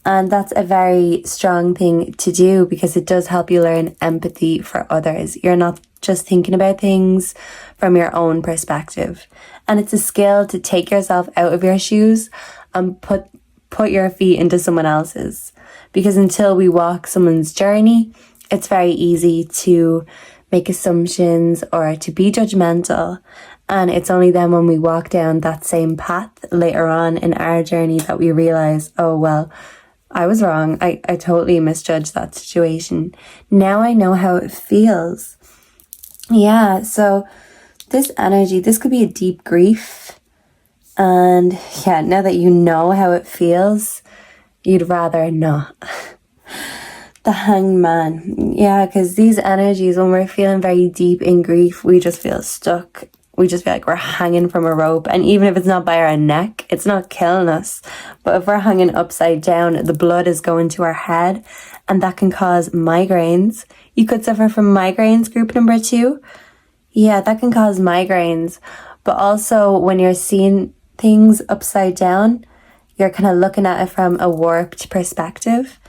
And that's a very strong thing to do because it does help you learn empathy for others. You're not just thinking about things from your own perspective. And it's a skill to take yourself out of your shoes and put your feet into someone else's. Because until we walk someone's journey, it's very easy to make assumptions or to be judgmental. And it's only then when we walk down that same path later on in our journey that we realize, oh, well, I was wrong. I totally misjudged that situation. Now I know how it feels. Yeah, so this energy, this could be a deep grief. And yeah, now that you know how it feels, you'd rather not. The Hanged Man. Yeah, because these energies, when we're feeling very deep in grief, we just feel stuck. We just feel like we're hanging from a rope. And even if it's not by our neck, it's not killing us. But if we're hanging upside down, the blood is going to our head. And that can cause migraines. You could suffer from migraines, group number 2. Yeah, that can cause migraines. But also when you're seeing things upside down, you're kind of looking at it from a warped perspective.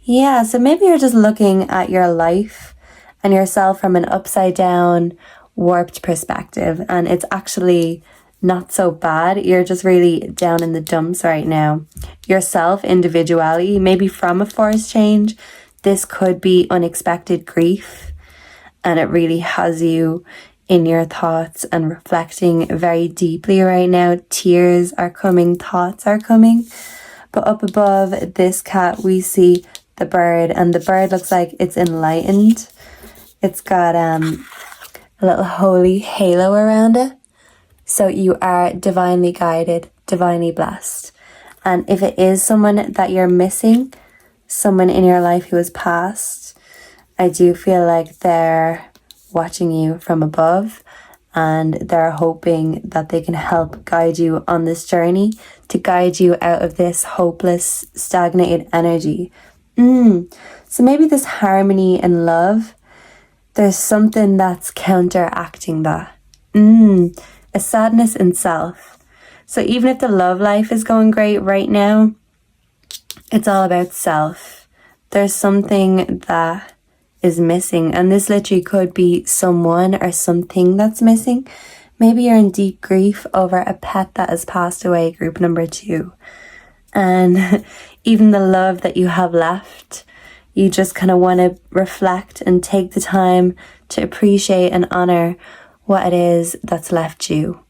Yeah, so maybe you're just looking at your life and yourself from an upside down, warped perspective, and it's actually not so bad. You're just really down in the dumps right now. Yourself, individuality, maybe from a forced change, this could be unexpected grief, and it really has you in your thoughts and reflecting very deeply right now. Tears are coming, thoughts are coming. But up above this cat, we see the bird, and the bird looks like it's enlightened. It's got a little holy halo around it. So you are divinely guided, divinely blessed. And if it is someone that you're missing, someone in your life who has passed, I do feel like they're watching you from above and they're hoping that they can help guide you on this journey, to guide you out of this hopeless, stagnated energy. So maybe this harmony and love, there's something that's counteracting that. A sadness in self. So even if the love life is going great right now, it's all about self. There's something that is missing, and this literally could be someone or something that's missing. Maybe you're in deep grief over a pet that has passed away, group number 2. And even the love that you have left, you just kind of want to reflect and take the time to appreciate and honor what it is that's left you.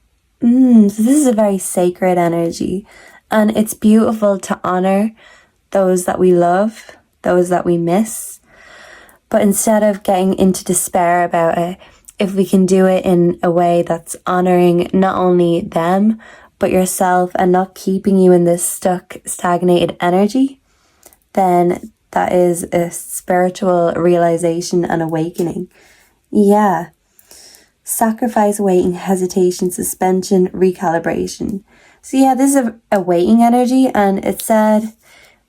So this is a very sacred energy, and it's beautiful to honor those that we love, those that we miss. But instead of getting into despair about it, if we can do it in a way that's honoring not only them, but yourself, and not keeping you in this stuck, stagnated energy, then that is a spiritual realization and awakening. Yeah. Sacrifice, waiting, hesitation, suspension, recalibration. So yeah, this is a waiting energy, and it said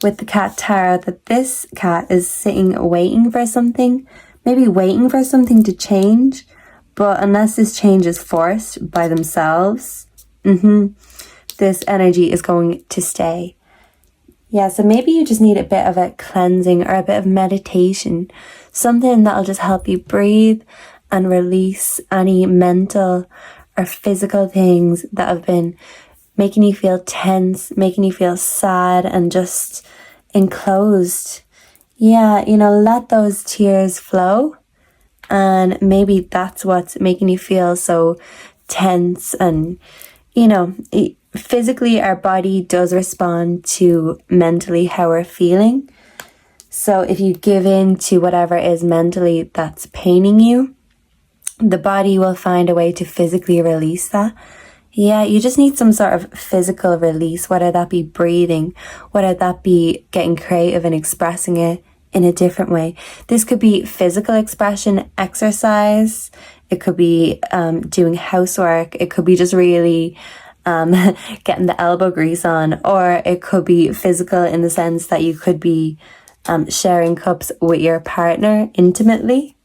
with the cat tarot that this cat is sitting waiting for something, maybe waiting for something to change, but unless this change is forced by themselves, this energy is going to stay. Yeah, so maybe you just need a bit of a cleansing or a bit of meditation, something that'll just help you breathe and release any mental or physical things that have been making you feel tense, making you feel sad and just enclosed. Yeah, let those tears flow. And maybe that's what's making you feel so tense. And, physically our body does respond to mentally how we're feeling. So if you give in to whatever is mentally that's paining you, the body will find a way to physically release that. Yeah, you just need some sort of physical release, whether that be breathing, whether that be getting creative and expressing it in a different way. This could be physical expression, exercise. It could be doing housework. It could be just really getting the elbow grease on, or it could be physical in the sense that you could be sharing cups with your partner intimately,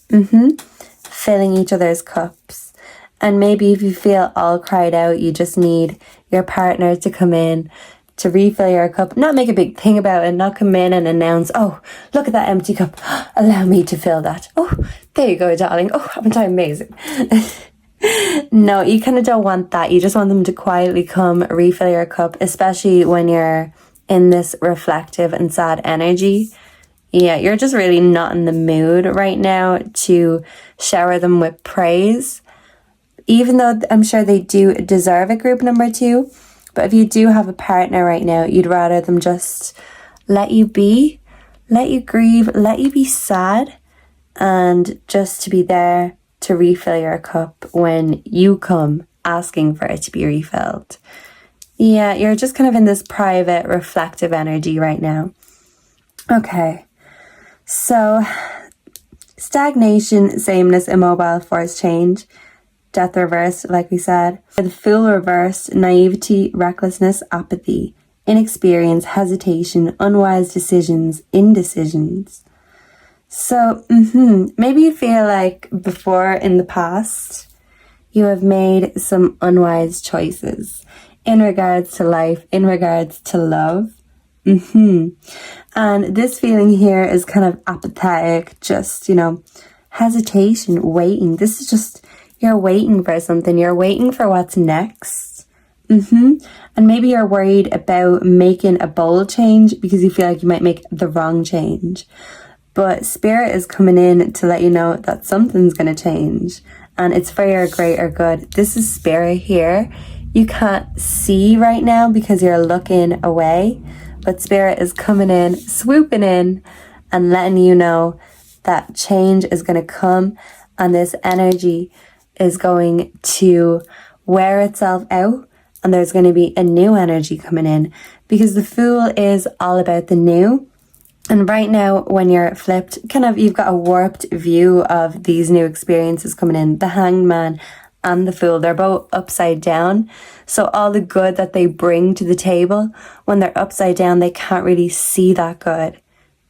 filling each other's cups. And maybe if you feel all cried out, you just need your partner to come in to refill your cup, not make a big thing about it, not come in and announce, oh, look at that empty cup, allow me to fill that. Oh, there you go, darling. Oh, haven't I amazing? No, you kind of don't want that. You just want them to quietly come refill your cup, especially when you're in this reflective and sad energy. Yeah, you're just really not in the mood right now to shower them with praise, even though I'm sure they do deserve it, group number 2. But if you do have a partner right now, you'd rather them just let you be, let you grieve, let you be sad, and just to be there to refill your cup when you come asking for it to be refilled. Yeah, you're just kind of in this private, reflective energy right now. Okay, so stagnation, sameness, immobile, forced change, death reversed, like we said. The Fool reversed, naivety, recklessness, apathy, inexperience, hesitation, unwise decisions, indecisions. So, maybe you feel like before in the past, you have made some unwise choices in regards to life, in regards to love. And this feeling here is kind of apathetic, just, hesitation, waiting. This is just, you're waiting for something. You're waiting for what's next. And maybe you're worried about making a bold change because you feel like you might make the wrong change. But Spirit is coming in to let you know that something's going to change. And it's for your greater good. This is Spirit here. You can't see right now because you're looking away. But Spirit is coming in, swooping in, and letting you know that change is going to come. And this energy is going to wear itself out. And there's going to be a new energy coming in. Because the Fool is all about the new. And right now, when you're flipped, you've got a warped view of these new experiences coming in. The Hanged Man and the Fool, they're both upside down. So all the good that they bring to the table, when they're upside down, they can't really see that good.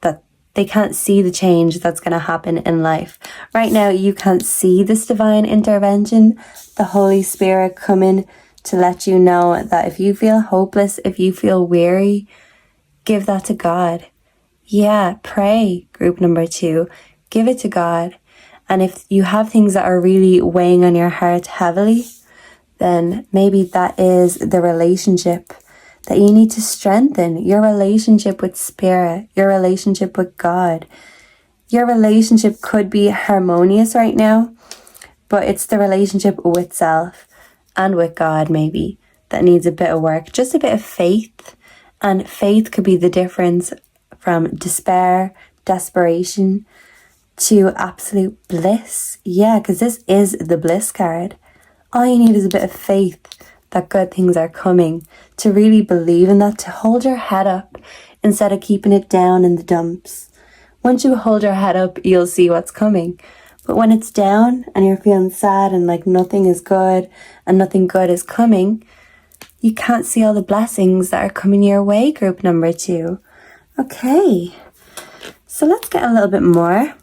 That they can't see the change that's going to happen in life. Right now, you can't see this divine intervention, the Holy Spirit coming to let you know that if you feel hopeless, if you feel weary, give that to God. Yeah, pray, group number 2. Give it to God. And if you have things that are really weighing on your heart heavily, then maybe that is the relationship that you need to strengthen. Your relationship with Spirit, your relationship with God. Your relationship could be harmonious right now, but it's the relationship with self and with God maybe that needs a bit of work, just a bit of faith. And faith could be the difference from despair, desperation, to absolute bliss. Yeah, because this is the bliss card. All you need is a bit of faith that good things are coming, to really believe in that, to hold your head up instead of keeping it down in the dumps. Once you hold your head up, you'll see what's coming. But when it's down and you're feeling sad and like nothing is good and nothing good is coming, you can't see all the blessings that are coming your way, group number 2. Okay, so let's get a little bit more.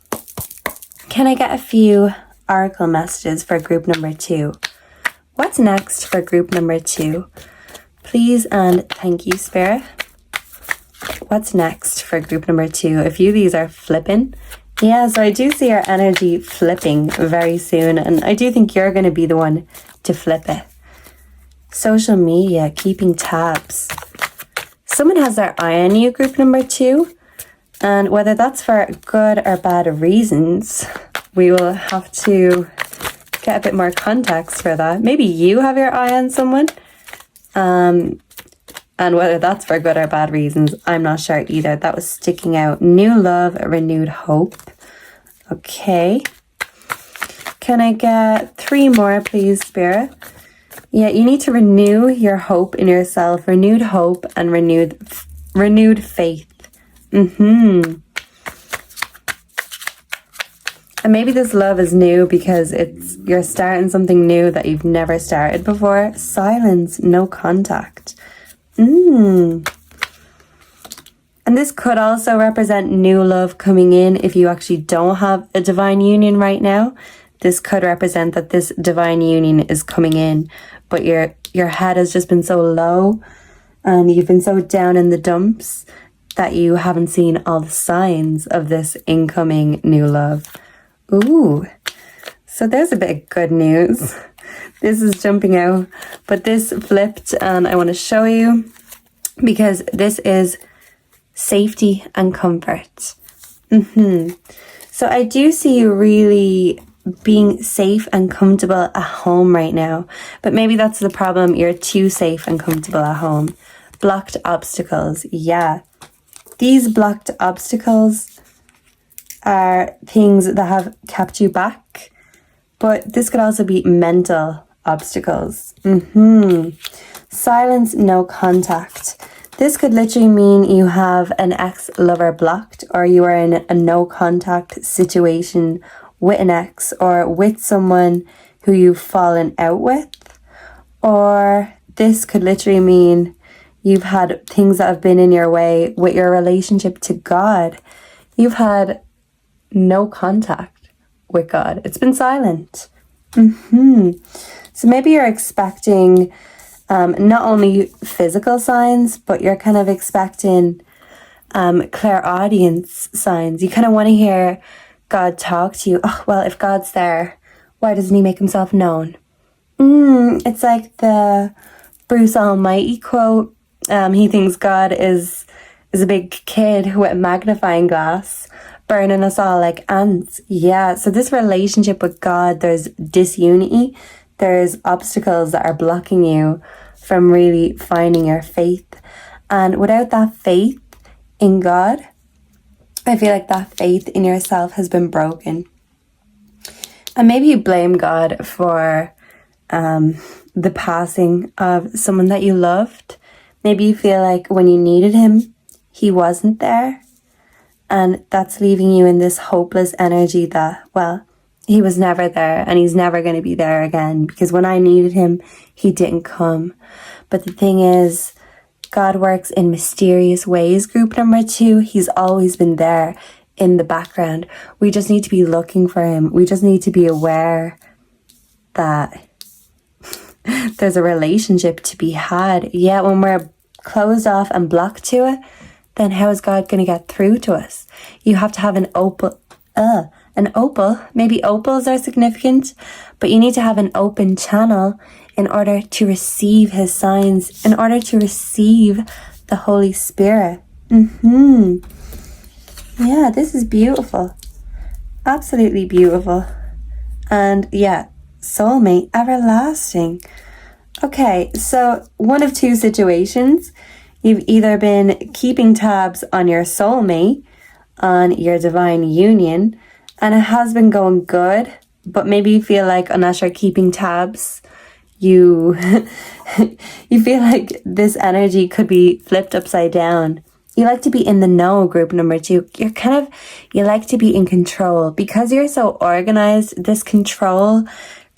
Can I get a few oracle messages for group number 2? What's next for group number 2? Please and thank you, Spirit. What's next for group number 2? A few of these are flipping. Yeah, so I do see our energy flipping very soon, and I do think you're going to be the one to flip it. Social media, keeping tabs. Someone has their eye on you, group number 2, and whether that's for good or bad reasons, we will have to get a bit more context for that. Maybe you have your eye on someone, and whether that's for good or bad reasons, I'm not sure either. That was sticking out. New love, renewed hope. Okay. Can I get 3 more, please, Spirit? Yeah, you need to renew your hope in yourself. Renewed hope and renewed faith. And maybe this love is new because you're starting something new that you've never started before. Silence, no contact. And this could also represent new love coming in if you actually don't have a divine union right now. This could represent that this divine union is coming in, but your head has just been so low and you've been so down in the dumps that you haven't seen all the signs of this incoming new love. Ooh, so there's a bit of good news. This is jumping out, but this flipped and I want to show you because this is safety and comfort. So I do see you really being safe and comfortable at home right now, but maybe that's the problem. You're too safe and comfortable at home. Blocked obstacles. Yeah, these blocked obstacles are things that have kept you back, but this could also be mental obstacles. Silence, no contact. This could literally mean you have an ex-lover blocked, or you are in a no contact situation with an ex or with someone who you've fallen out with. Or this could literally mean you've had things that have been in your way with your relationship to God. You've had no contact with God. It's been silent. So maybe you're expecting not only physical signs, but you're kind of expecting clairaudience signs. You kind of want to hear God talk to you. Oh, well, if God's there, why doesn't he make himself known? It's like the Bruce Almighty quote. He thinks God is a big kid with a magnifying glass burning us all like ants. Yeah, so this relationship with God, there's disunity. There's obstacles that are blocking you from really finding your faith. And without that faith in God, I feel like that faith in yourself has been broken. And maybe you blame God for the passing of someone that you loved. Maybe you feel like when you needed him, he wasn't there. And that's leaving you in this hopeless energy that, well, he was never there and he's never going to be there again because when I needed him, he didn't come. But the thing is, God works in mysterious ways, group number 2. He's always been there in the background. We just need to be looking for him. We just need to be aware that there's a relationship to be had. Yeah, when we're closed off and blocked to it, then how is God going to get through to us? You have to have an opal. Maybe opals are significant, but you need to have an open channel in order to receive his signs, in order to receive the Holy Spirit. Yeah, this is beautiful. Absolutely beautiful. And yeah, soulmate, everlasting. Okay, so one of two situations. You've either been keeping tabs on your soulmate, on your divine union, and it has been going good, but maybe you feel like unless you're keeping tabs, you feel like this energy could be flipped upside down. You like to be in the know, group number 2. You like to be in control. Because you're so organized, this control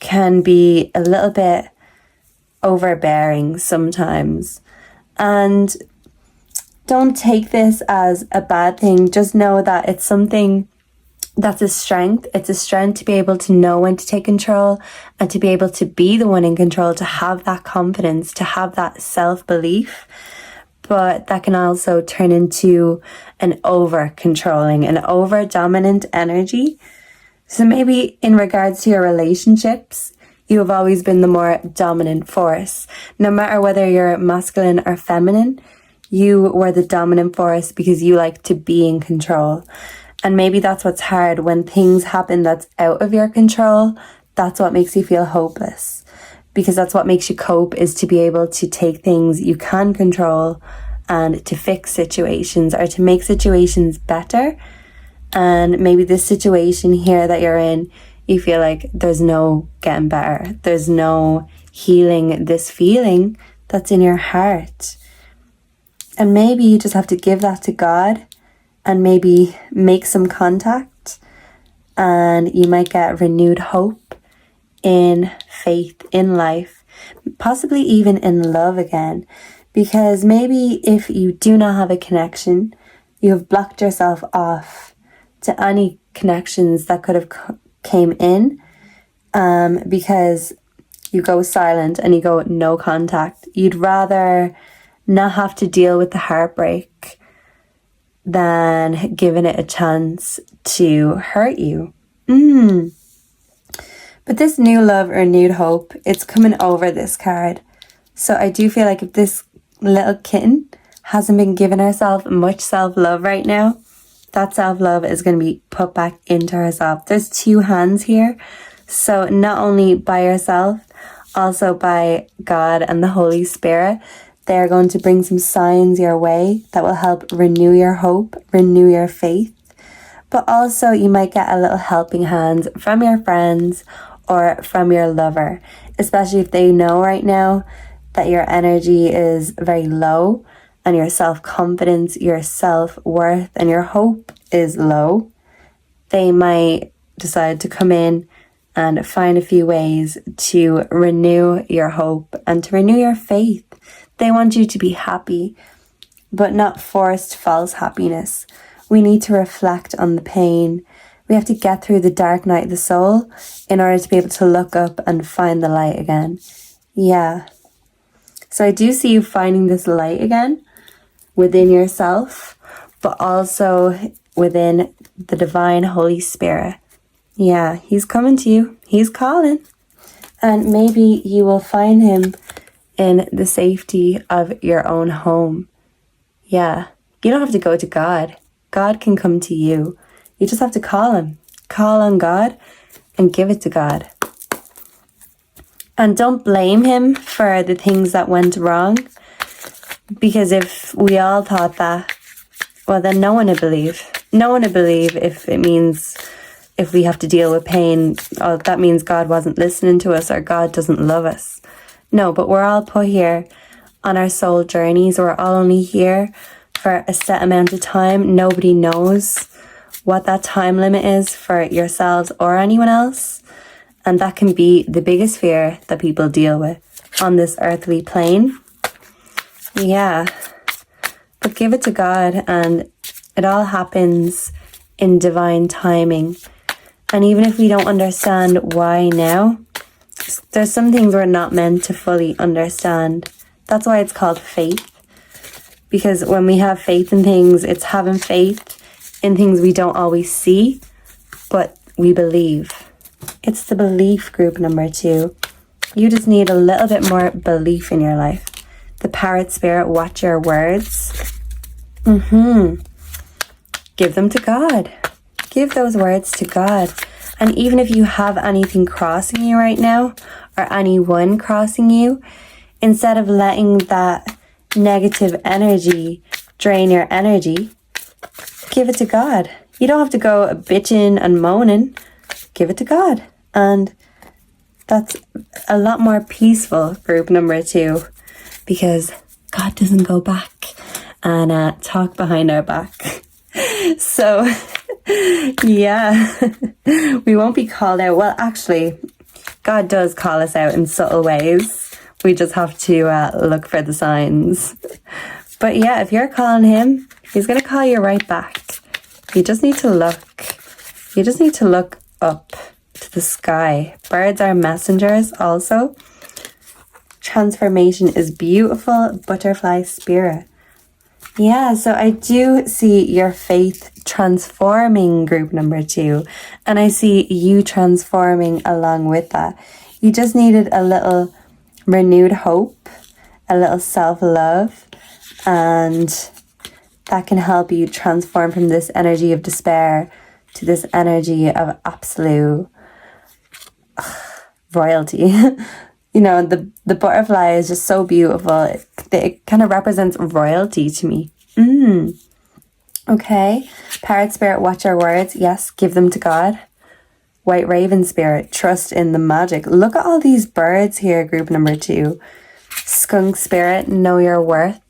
can be a little bit overbearing sometimes. And don't take this as a bad thing. Just know that it's something that's a strength. It's a strength to be able to know when to take control and to be able to be the one in control, to have that confidence, to have that self-belief. But that can also turn into an over-controlling, an over-dominant energy. So maybe in regards to your relationships, you have always been the more dominant force. No matter whether you're masculine or feminine, you were the dominant force because you like to be in control. And maybe that's what's hard when things happen that's out of your control. That's what makes you feel hopeless, because that's what makes you cope, is to be able to take things you can control and to fix situations or to make situations better. And maybe this situation here that you're in, you feel like there's no getting better. There's no healing this feeling that's in your heart. And maybe you just have to give that to God and maybe make some contact, and you might get renewed hope in faith, in life, possibly even in love again. Because maybe if you do not have a connection, you have blocked yourself off to any connections that could have came in, because you go silent and you go no contact. You'd rather not have to deal with the heartbreak than giving it a chance to hurt you. But this new love or renewed hope, it's coming over this card. So I do feel like if this little kitten hasn't been giving herself much self-love right now, that self-love is going to be put back into herself. There's two hands here. So not only by yourself, also by God and the Holy Spirit, they are going to bring some signs your way that will help renew your hope, renew your faith. But also you might get a little helping hand from your friends or from your lover, especially if they know right now that your energy is very low and your self-confidence, your self-worth and your hope is low. They might decide to come in and find a few ways to renew your hope and to renew your faith. They want you to be happy, but not forced false happiness. We need to reflect on the pain. We have to get through the dark night of the soul in order to be able to look up and find the light again. Yeah. So I do see you finding this light again within yourself, but also within the divine Holy Spirit. Yeah, he's coming to you. He's calling. And maybe you will find him in the safety of your own home. Yeah, you don't have to go to God. God can come to you. You just have to call him. Call on God and give it to God. And don't blame him for the things that went wrong. Because if we all thought that, well, then no one would believe. No one would believe if it means if we have to deal with pain, oh, that means God wasn't listening to us or God doesn't love us. No, but we're all put here on our soul journeys. We're all only here for a set amount of time. Nobody knows what that time limit is for yourselves or anyone else. And that can be the biggest fear that people deal with on this earthly plane. Yeah. But give it to God, and it all happens in divine timing. And even if we don't understand why now, there's some things we're not meant to fully understand. That's why it's called faith. Because when we have faith in things, it's having faith in things we don't always see, but we believe. It's the belief group number 2. You just need a little bit more belief in your life. The parrot spirit, watch your words. Give them to God. Give those words to God. And even if you have anything crossing you right now, or anyone crossing you, instead of letting that negative energy drain your energy, give it to God. You don't have to go bitching and moaning. Give it to God. And that's a lot more peaceful, group number 2, because God doesn't go back and talk behind our back. So, yeah, we won't be called out. Well, actually, God does call us out in subtle ways. We just have to look for the signs. But yeah, if you're calling him, he's going to call you right back. You just need to look. You just need to look up to the sky. Birds are messengers also. Transformation is beautiful, butterfly spirit. Yeah, so I do see your faith transforming, group number 2. And I see you transforming along with that. You just needed a little renewed hope, a little self-love, and that can help you transform from this energy of despair to this energy of absolute royalty. You know, the butterfly is just so beautiful. It kind of represents royalty to me. Okay. Parrot spirit, watch our words. Yes, give them to God. White raven spirit, trust in the magic. Look at all these birds here, group number 2. Skunk spirit, know your worth.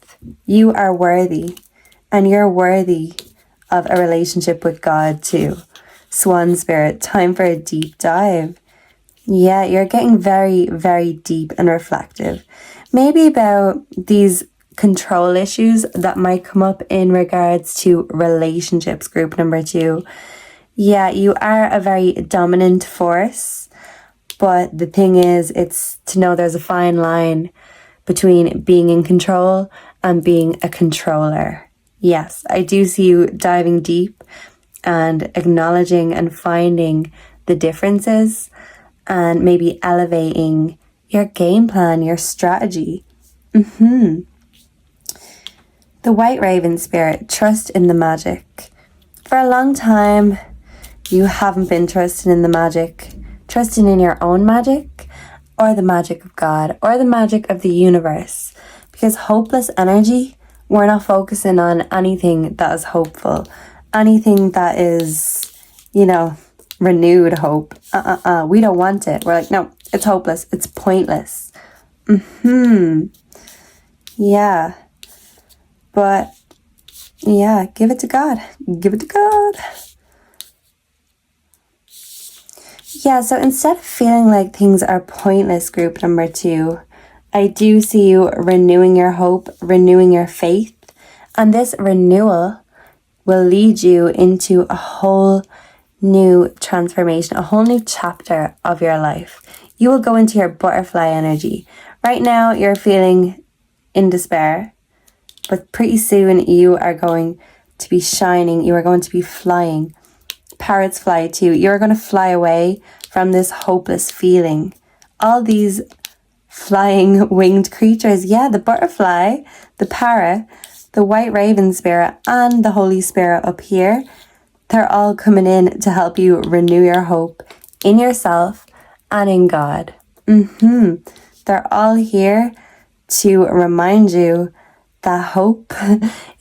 You are worthy. And you're worthy of a relationship with God too. Swan spirit, time for a deep dive. Yeah, you're getting very, very deep and reflective. Maybe about these control issues that might come up in regards to relationships, group number 2. Yeah, you are a very dominant force, but the thing is, it's to know there's a fine line between being in control and being a controller. Yes, I do see you diving deep and acknowledging and finding the differences and maybe elevating your game plan, your strategy. The white raven spirit, trust in the magic. For a long time, you haven't been trusting in the magic, trusting in your own magic or the magic of God or the magic of the universe. Because hopeless energy, we're not focusing on anything that is hopeful, anything that is, you know, renewed hope. We don't want it. We're like, no, it's hopeless. It's pointless. Yeah. But yeah, give it to God. Give it to God. Yeah, so instead of feeling like things are pointless, group number 2, I do see you renewing your hope, renewing your faith. And this renewal will lead you into a whole new transformation, a whole new chapter of your life. You will go into your butterfly energy. Right now, you're feeling in despair, but pretty soon you are going to be shining. You are going to be flying. Parrots fly too. You're going to fly away from this hopeless feeling. All these flying winged creatures, yeah, the butterfly, the parrot, the white raven spirit, and the Holy Spirit up here, they're all coming in to help you renew your hope in yourself and in God. They're all here to remind you that hope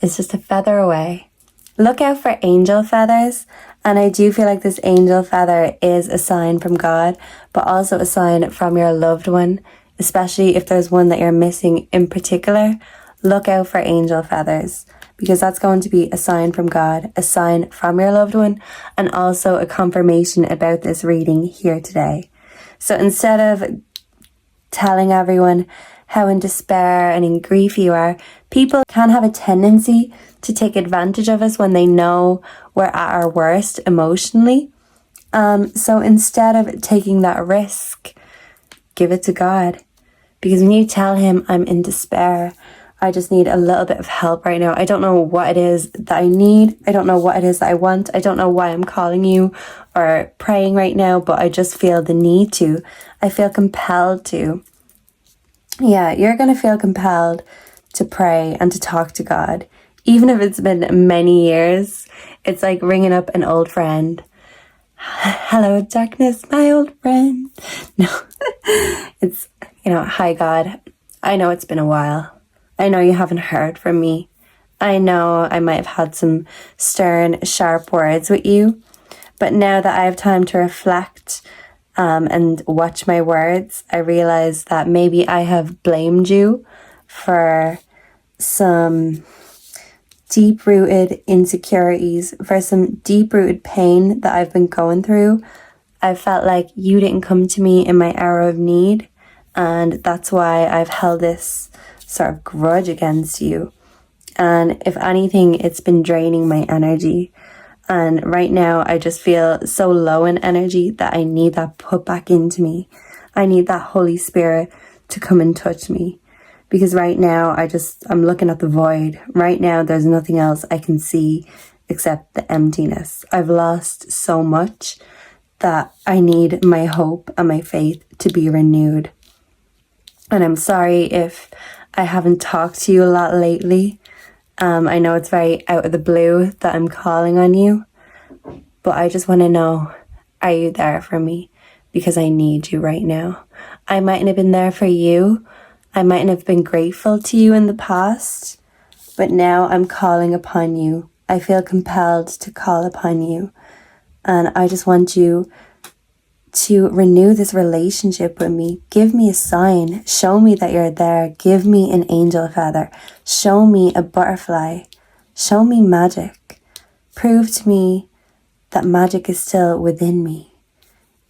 is just a feather away. Look out for angel feathers. And I do feel like this angel feather is a sign from God, but also a sign from your loved one, especially if there's one that you're missing in particular. Look out for angel feathers, because that's going to be a sign from God, a sign from your loved one, and also a confirmation about this reading here today. So instead of telling everyone how in despair and in grief you are, people can have a tendency to take advantage of us when they know we're at our worst emotionally. So instead of taking that risk, give it to God. Because when you tell him, I'm in despair, I just need a little bit of help right now. I don't know what it is that I need. I don't know what it is that I want. I don't know why I'm calling you or praying right now, but I just feel the need to. I feel compelled to. Yeah, you're going to feel compelled to pray and to talk to God. Even if it's been many years, it's like ringing up an old friend. Hello, darkness, my old friend. No, it's, hi, God. I know it's been a while. I know you haven't heard from me. I know I might have had some stern, sharp words with you. But now that I have time to reflect and watch my words, I realize that maybe I have blamed you for some deep-rooted insecurities, for some deep-rooted pain that I've been going through. I felt like you didn't come to me in my hour of need, and that's why I've held this sort of grudge against you. And if anything, it's been draining my energy. And right now I just feel so low in energy that I need that put back into me. I need that Holy Spirit to come and touch me. Because right now I'm looking at the void. Right now there's nothing else I can see except the emptiness. I've lost so much that I need my hope and my faith to be renewed. And I'm sorry if I haven't talked to you a lot lately. I know it's very out of the blue that I'm calling on you, but I just want to know, are you there for me? Because I need you right now. I mightn't have been there for you. I mightn't have been grateful to you in the past, but now I'm calling upon you. I feel compelled to call upon you. And I just want you to renew this relationship with me. Give me a sign. Show me that you're there. Give me an angel feather. Show me a butterfly. Show me magic. Prove to me that magic is still within me.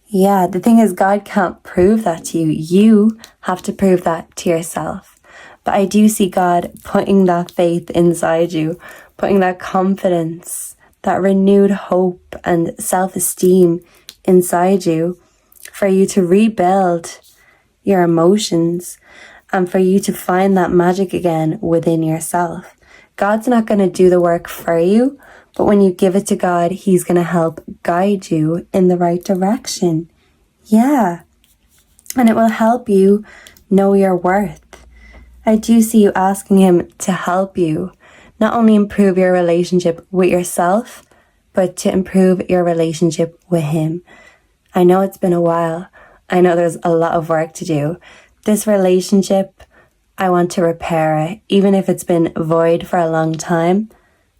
Yeah, the thing is, God can't prove that to you. You have to prove that to yourself. But I do see God putting that faith inside you, putting that confidence, that renewed hope and self-esteem inside you for you to rebuild your emotions and for you to find that magic again within yourself. God's not going to do the work for you, but when you give it to God, He's going to help guide you in the right direction. Yeah. And it will help you know your worth. I do see you asking Him to help you not only improve your relationship with yourself, but to improve your relationship with Him. I know it's been a while. I know there's a lot of work to do. This relationship, I want to repair it. Even if it's been void for a long time,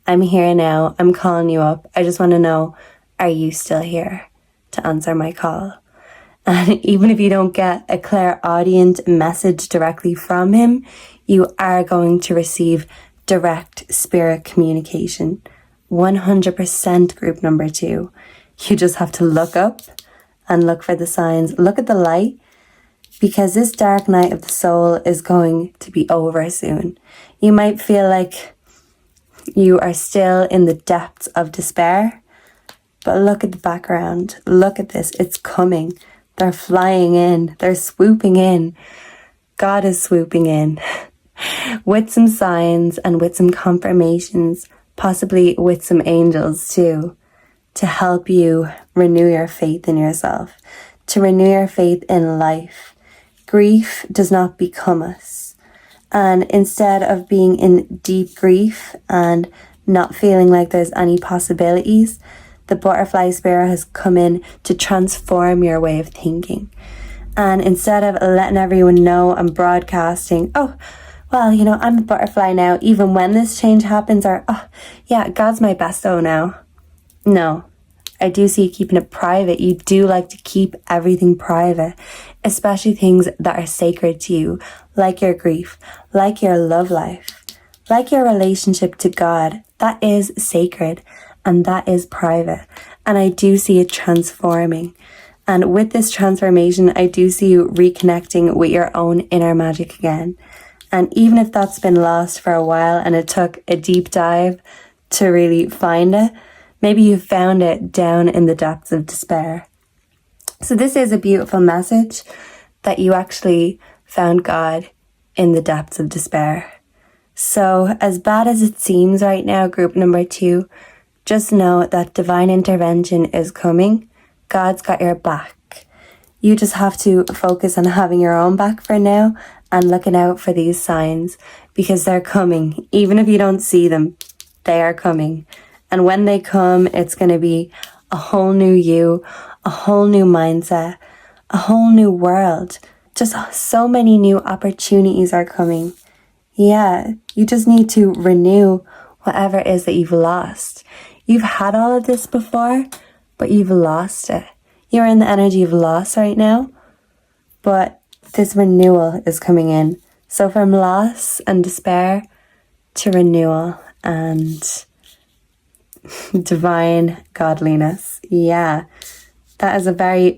I'm here now. I'm calling you up. I just want to know, are you still here to answer my call? And even if you don't get a clairaudient message directly from Him, you are going to receive direct spirit communication. 100% group number 2. You just have to look up and look for the signs. Look at the light, because this dark night of the soul is going to be over soon. You might feel like you are still in the depths of despair, but look at the background. Look at this. It's coming. They're flying in. They're swooping in. God is swooping in with some signs and with some confirmations, possibly with some angels too, to help you renew your faith in yourself, to renew your faith in life. Grief does not become us. And instead of being in deep grief and not feeling like there's any possibilities, the butterfly spirit has come in to transform your way of thinking. And instead of letting everyone know and broadcasting, oh, well, I'm a butterfly now, even when this change happens, or, oh, yeah, God's my besto now. No, I do see you keeping it private. You do like to keep everything private, especially things that are sacred to you, like your grief, like your love life, like your relationship to God. That is sacred and that is private. And I do see it transforming. And with this transformation, I do see you reconnecting with your own inner magic again. And even if that's been lost for a while and it took a deep dive to really find it, maybe you found it down in the depths of despair. So this is a beautiful message that you actually found God in the depths of despair. So as bad as it seems right now, group number 2, just know that divine intervention is coming. God's got your back. You just have to focus on having your own back for now and looking out for these signs, because they're coming. Even if you don't see them, they are coming. And when they come, it's going to be a whole new you, a whole new mindset, a whole new world. Just so many new opportunities are coming. Yeah, you just need to renew whatever it is that you've lost. You've had all of this before, but you've lost it. You're in the energy of loss right now, but this renewal is coming in. So from loss and despair to renewal and divine godliness. Yeah, that is a very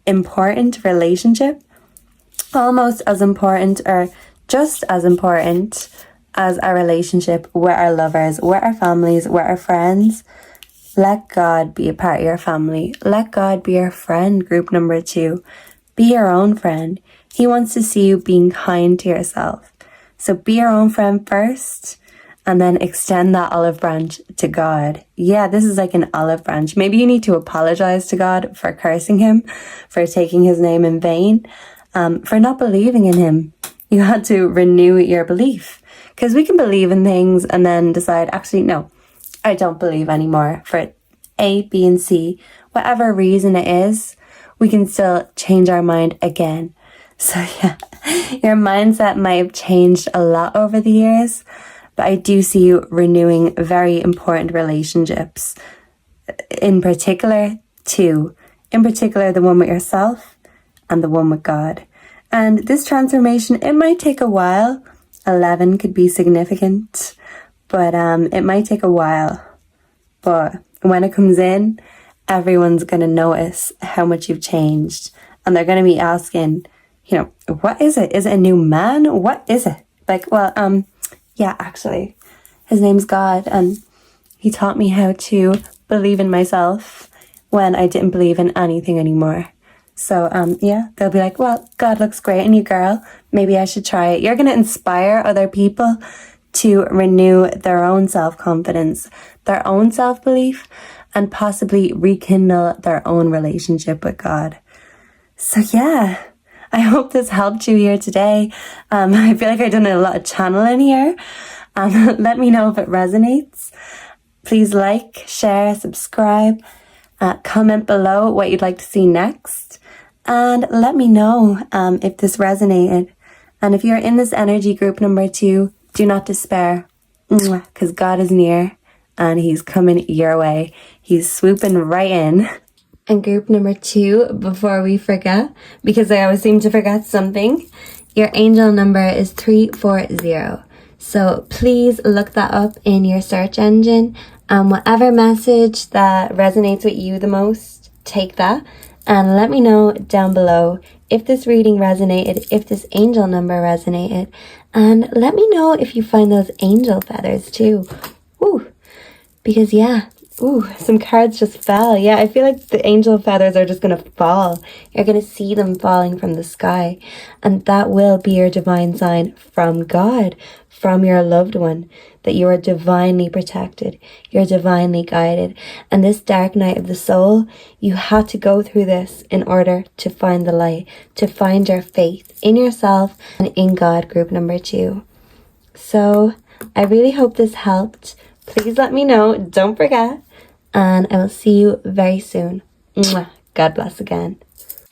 important relationship. Almost as important or just as important as our relationship with our lovers, with our families, with our friends. Let God be a part of your family. Let God be your friend, group number 2. Be your own friend. He wants to see you being kind to yourself. So be your own friend first, and then extend that olive branch to God. Yeah, this is like an olive branch. Maybe you need to apologize to God for cursing him, for taking his name in vain, for not believing in him. You had to renew your belief. Because we can believe in things and then decide, actually, no, I don't believe anymore. For A, B, and C, whatever reason it is, we can still change our mind again. So yeah, your mindset might have changed a lot over the years, but I do see you renewing very important relationships. In particular, 2. In particular, the one with yourself and the one with God. And this transformation, it might take a while. 11 could be significant, but it might take a while. But when it comes in, everyone's going to notice how much you've changed. And they're going to be asking, what is it? Is it a new man? What is it? Like, well, yeah, actually, his name's God. And he taught me how to believe in myself when I didn't believe in anything anymore. So, yeah, they'll be like, well, God looks great in you, girl. Maybe I should try it. You're going to inspire other people to renew their own self-confidence, their own self-belief, and possibly rekindle their own relationship with God. So, yeah, I hope this helped you here today. I feel like I've done a lot of channeling here. Let me know if it resonates. Please like, share, subscribe, comment below what you'd like to see next. And let me know if this resonated. And if you're in this energy group number 2, do not despair, because God is near and he's coming your way. He's swooping right in. And group number 2, before we forget, because I always seem to forget something, your angel number is 340. So please look that up in your search engine. Whatever message that resonates with you the most, take that. And let me know down below if this reading resonated, if this angel number resonated. And let me know if you find those angel feathers too. Ooh, because yeah, some cards just fell. Yeah, I feel like the angel feathers are just going to fall. You're going to see them falling from the sky. And that will be your divine sign from God, from your loved one, that you are divinely protected, you're divinely guided. And this dark night of the soul, you had to go through this in order to find the light, to find your faith in yourself and in God, group number 2. So I really hope this helped. Please let me know, don't forget, and I will see you very soon. Mwah. God bless again.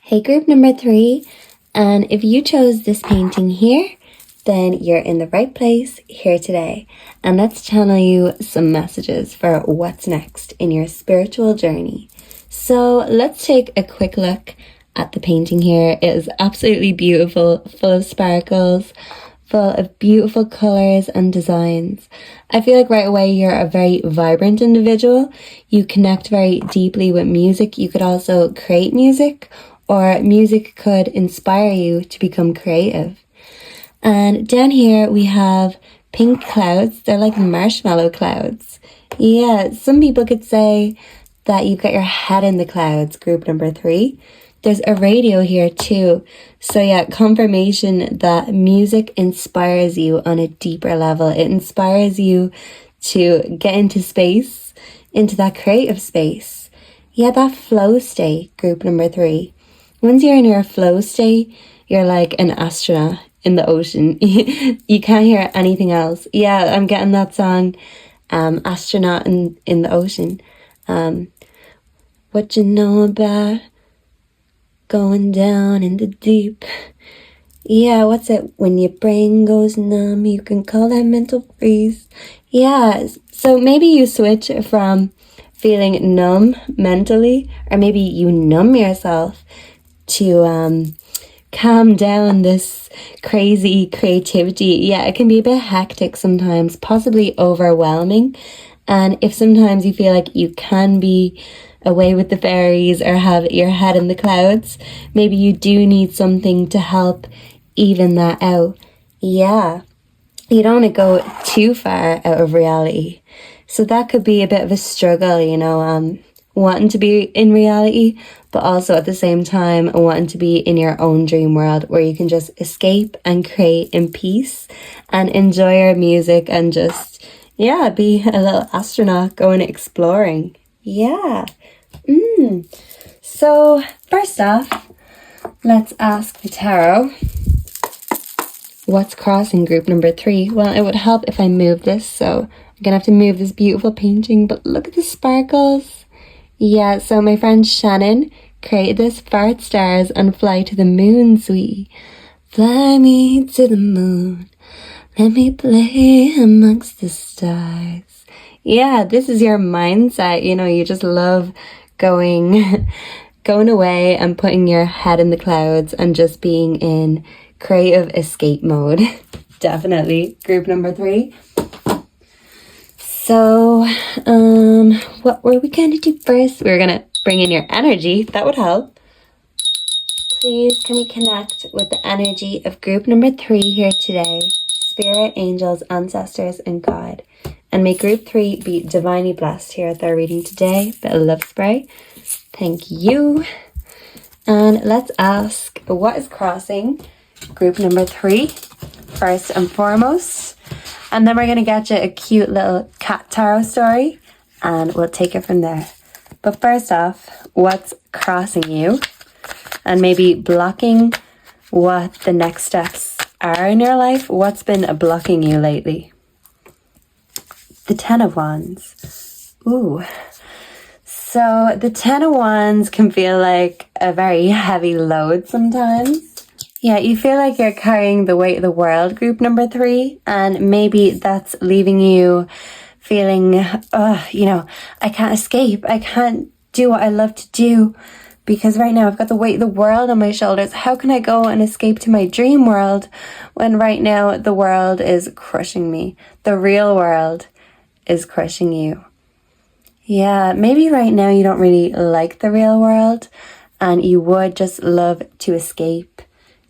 Hey, group number 3, and if you chose this painting here, then you're in the right place here today. And let's channel you some messages for what's next in your spiritual journey. So let's take a quick look at the painting here. It is absolutely beautiful, full of sparkles, full of beautiful colors and designs. I feel like right away you're a very vibrant individual. You connect very deeply with music. You could also create music, or music could inspire you to become creative. And down here we have pink clouds. They're like marshmallow clouds. Yeah, some people could say that you've got your head in the clouds, group number 3. There's a radio here too. So yeah, confirmation that music inspires you on a deeper level. It inspires you to get into space, into that creative space. Yeah, that flow state, group number 3. Once you're in your flow state, you're like an astronaut in the ocean. You can't hear anything else. Yeah, I'm getting that song, Astronaut in the Ocean. What you know about going down in the deep? Yeah, what's it? When your brain goes numb, you can call that mental freeze. Yeah, so maybe you switch from feeling numb mentally, or maybe you numb yourself to calm down this crazy creativity. Yeah, it can be a bit hectic sometimes, possibly overwhelming. And if sometimes you feel like you can be away with the fairies or have your head in the clouds, maybe you do need something to help even that out. Yeah. you don't want to go too far out of reality. So that could be a bit of a struggle, wanting to be in reality, but also at the same time wanting to be in your own dream world where you can just escape and create in peace and enjoy your music and just, be a little astronaut going exploring. Yeah. So first off, let's ask the tarot. What's crossing group number 3? Well, it would help if I move this, so I'm gonna have to move this beautiful painting, but look at the sparkles. Yeah, so my friend Shannon created this Fart Stars and Fly to the Moon, sweetie. Fly me to the moon, let me play amongst the stars. Yeah, this is your mindset, you just love going away and putting your head in the clouds and just being in creative escape mode. Definitely group number 3. So what were we gonna do first? We were gonna bring in your energy. That would help. Please can we connect with the energy of group number 3 here today? Spirit, angels, ancestors, and God. And may group 3 be divinely blessed here at their reading today. Bit of love spray. Thank you. And let's ask, what is crossing group number 3 first and foremost? And then we're going to get you a cute little cat tarot story and we'll take it from there. But first off, what's crossing you and maybe blocking what the next steps are in your life? What's been blocking you lately? The Ten of Wands. Ooh. So the Ten of Wands can feel like a very heavy load sometimes. Yeah, you feel like you're carrying the weight of the world, group number 3, and maybe that's leaving you feeling, I can't escape. I can't do what I love to do because right now I've got the weight of the world on my shoulders. How can I go and escape to my dream world when right now the world is crushing me? The real world is crushing you. Yeah, maybe right now you don't really like the real world and you would just love to escape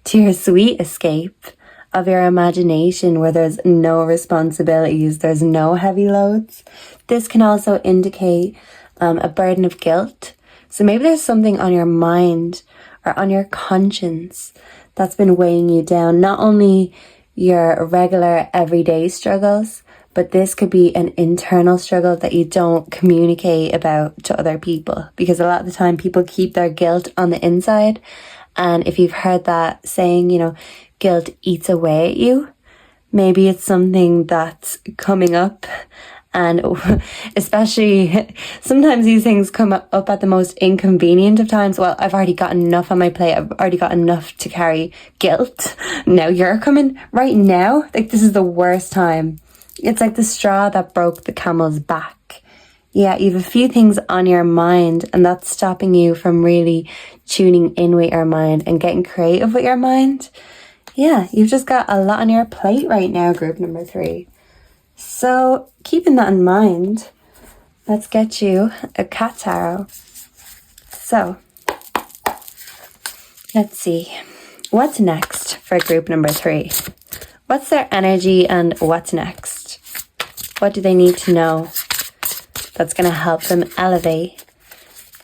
to your sweet escape of your imagination where there's no responsibilities, there's no heavy loads. This can also indicate a burden of guilt. So maybe there's something on your mind or on your conscience that's been weighing you down. Not only your regular everyday struggles, but this could be an internal struggle that you don't communicate about to other people. Because a lot of the time people keep their guilt on the inside. And if you've heard that saying, guilt eats away at you, maybe it's something that's coming up. And especially sometimes these things come up at the most inconvenient of times. Well, I've already got enough on my plate. I've already got enough to carry guilt. Now you're coming right now. Like this is the worst time. It's like the straw that broke the camel's back. Yeah, you have a few things on your mind and that's stopping you from really tuning in with your mind and getting creative with your mind. Yeah, you've just got a lot on your plate right now, group number 3. So keeping that in mind, let's get you a cat tarot. So let's see. What's next for group number 3? What's their energy and what's next? What do they need to know that's going to help them elevate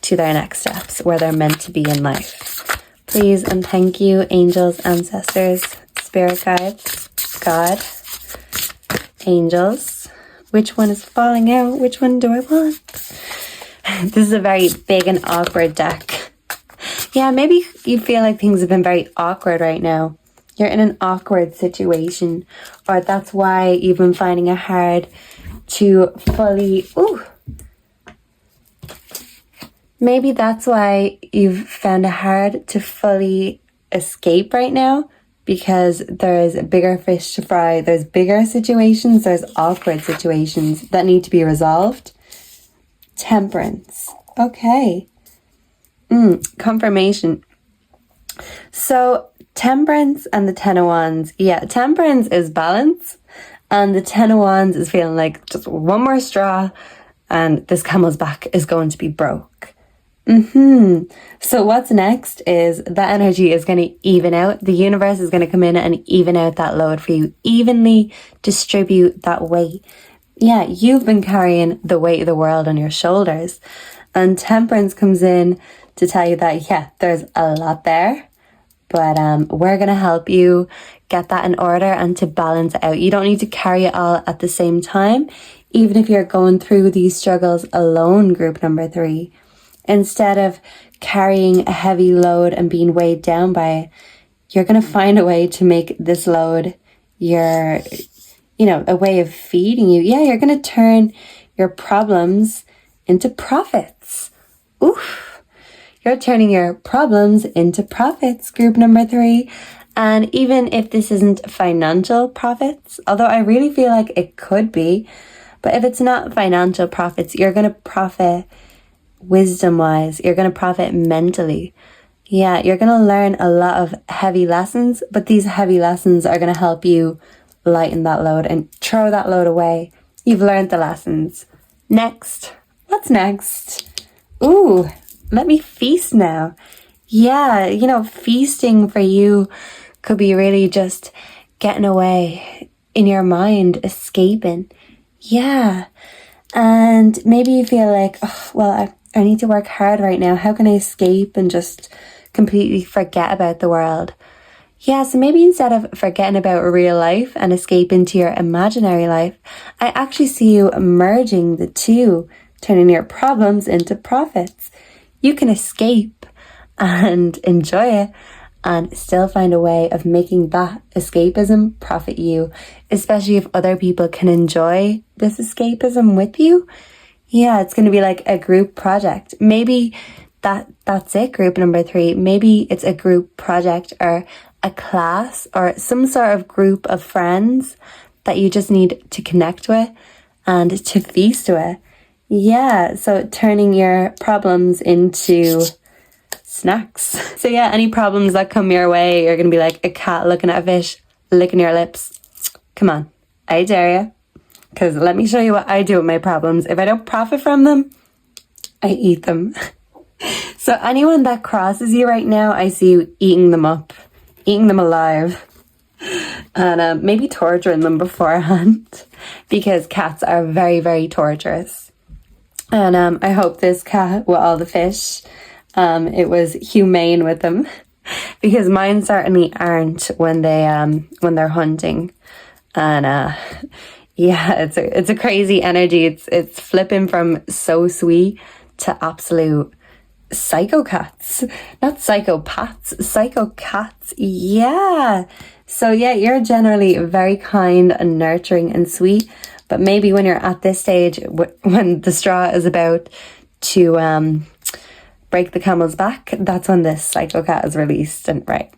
to their next steps where they're meant to be in life? Please and thank you, angels, ancestors, spirit guides, God, angels. Which one is falling out? Which one do I want? This is a very big and awkward deck. Yeah, maybe you feel like things have been very awkward right now. You're in an awkward situation, or that's why you've been finding it hard to fully, maybe that's why you've found it hard to fully escape right now, because there's bigger fish to fry. There's bigger situations, there's awkward situations that need to be resolved. Temperance. Okay. Confirmation. So Temperance and the Ten of Wands. Yeah, Temperance is balance and the Ten of Wands is feeling like just one more straw and this camel's back is going to be broke. So what's next is that energy is going to even out. The universe is going to come in and even out that load for you, evenly distribute that weight. Yeah, you've been carrying the weight of the world on your shoulders. And Temperance comes in to tell you that, yeah, there's a lot there, but we're going to help you get that in order and to balance it out. You don't need to carry it all at the same time, even if you're going through these struggles alone, group number 3. Instead of carrying a heavy load and being weighed down by it, you're going to find a way to make this load your, a way of feeding you. Yeah, you're going to turn your problems into profits. Oof. You're turning your problems into profits, group number 3. And even if this isn't financial profits, although I really feel like it could be, but if it's not financial profits, you're going to profit wisdom-wise. You're going to profit mentally. Yeah, you're going to learn a lot of heavy lessons, but these heavy lessons are going to help you lighten that load and throw that load away. You've learned the lessons. Next. What's next? Ooh, let me feast now. Yeah, feasting for you could be really just getting away in your mind, escaping. Yeah. And maybe you feel like, oh, well, I need to work hard right now. How can I escape and just completely forget about the world? Yeah, so maybe instead of forgetting about real life and escape into your imaginary life, I actually see you merging the two, turning your problems into profits. You can escape and enjoy it and still find a way of making that escapism profit you, especially if other people can enjoy this escapism with you. Yeah, it's going to be like a group project. Maybe that's it, group number 3. Maybe it's a group project or a class or some sort of group of friends that you just need to connect with and to feast with. Yeah, so turning your problems into snacks. So yeah, any problems that come your way, you're going to be like a cat looking at a fish, licking your lips. Come on, I dare you. Because let me show you what I do with my problems. If I don't profit from them, I eat them. So anyone that crosses you right now, I see you eating them up, eating them alive, and maybe torturing them beforehand, because cats are very, very torturous. And I hope this cat with all the fish, it was humane with them, because mine certainly aren't when they're hunting. And yeah, it's a crazy energy. It's flipping from so sweet to absolute psychocats. Not psychopaths, psychocats. Yeah. So yeah, you're generally very kind and nurturing and sweet, but maybe when you're at this stage, when the straw is about to break the camel's back, that's when this psychocat is released. And right,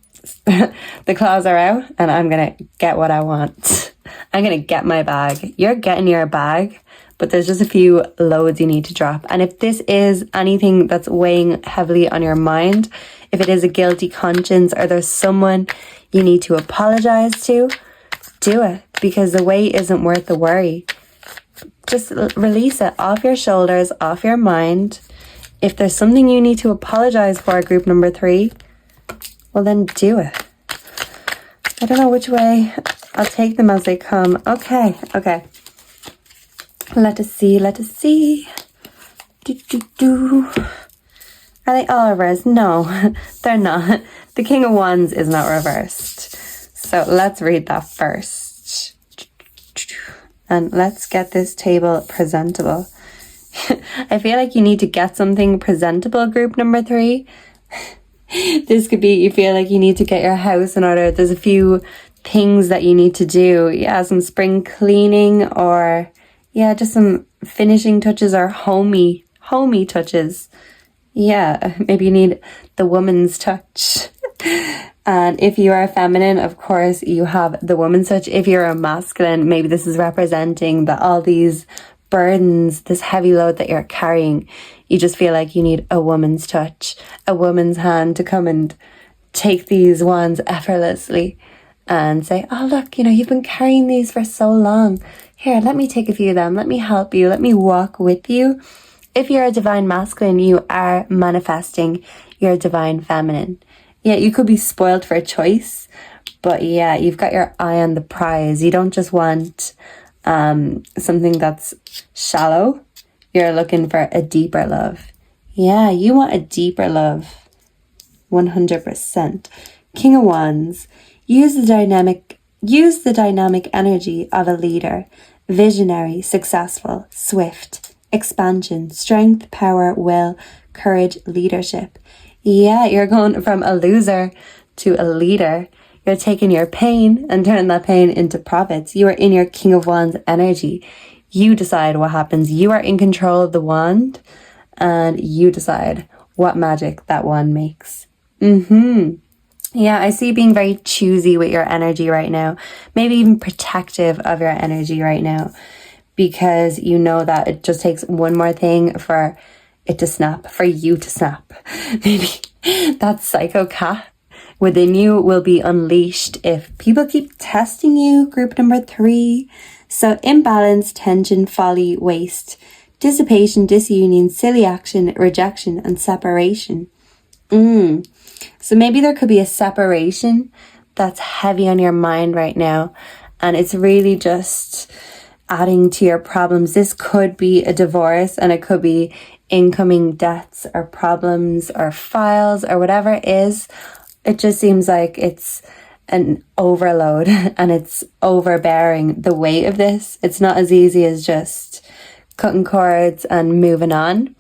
the claws are out and I'm gonna get what I want. I'm gonna get my bag. You're getting your bag, but there's just a few loads you need to drop. And if this is anything that's weighing heavily on your mind, if it is a guilty conscience or there's someone you need to apologize to, do it, because the weight isn't worth the worry. Just release it off your shoulders, off your mind. If there's something you need to apologize for, group number 3, well then do it. I don't know which way. I'll take them as they come. Okay. Let us see. Are they all reversed? No, they're not. The King of Wands is not reversed. So let's read that first. And let's get this table presentable. I feel like you need to get something presentable, group number 3. This could be, you feel like you need to get your house in order. There's a few things that you need to do. Yeah, some spring cleaning, or yeah, just some finishing touches or homey touches. Yeah, maybe you need the woman's touch. And if you are feminine, of course, you have the woman's touch. If you're a masculine, maybe this is representing that all these burdens, this heavy load that you're carrying, you just feel like you need a woman's touch, a woman's hand to come and take these wands effortlessly and say, oh, look, you've been carrying these for so long. Here, let me take a few of them. Let me help you. Let me walk with you if you're a divine masculine, you are manifesting your divine feminine. Yeah, you could be spoiled for a choice, but yeah, you've got your eye on the prize. You don't just want something that's shallow. You're looking for a deeper love. Yeah, you want a deeper love. 100%. King of Wands. Use the dynamic energy of a leader. Visionary, successful, swift, expansion, strength, power, will, courage, leadership. Yeah, you're going from a loser to a leader. You're taking your pain and turning that pain into profits. You are in your King of Wands energy. You decide what happens. You are in control of the wand and you decide what magic that wand makes. Yeah, I see you being very choosy with your energy right now. Maybe even protective of your energy right now. Because you know that it just takes one more thing for it to snap, for you to snap. Maybe that psycho cat within you will be unleashed if people keep testing you. Group number 3. So imbalance, tension, folly, waste, dissipation, disunion, silly action, rejection, and separation. So maybe there could be a separation that's heavy on your mind right now. And it's really just adding to your problems. This could be a divorce, and it could be incoming debts or problems or files or whatever it is. It just seems like it's an overload and it's overbearing, the weight of this. It's not as easy as just cutting cords and moving on.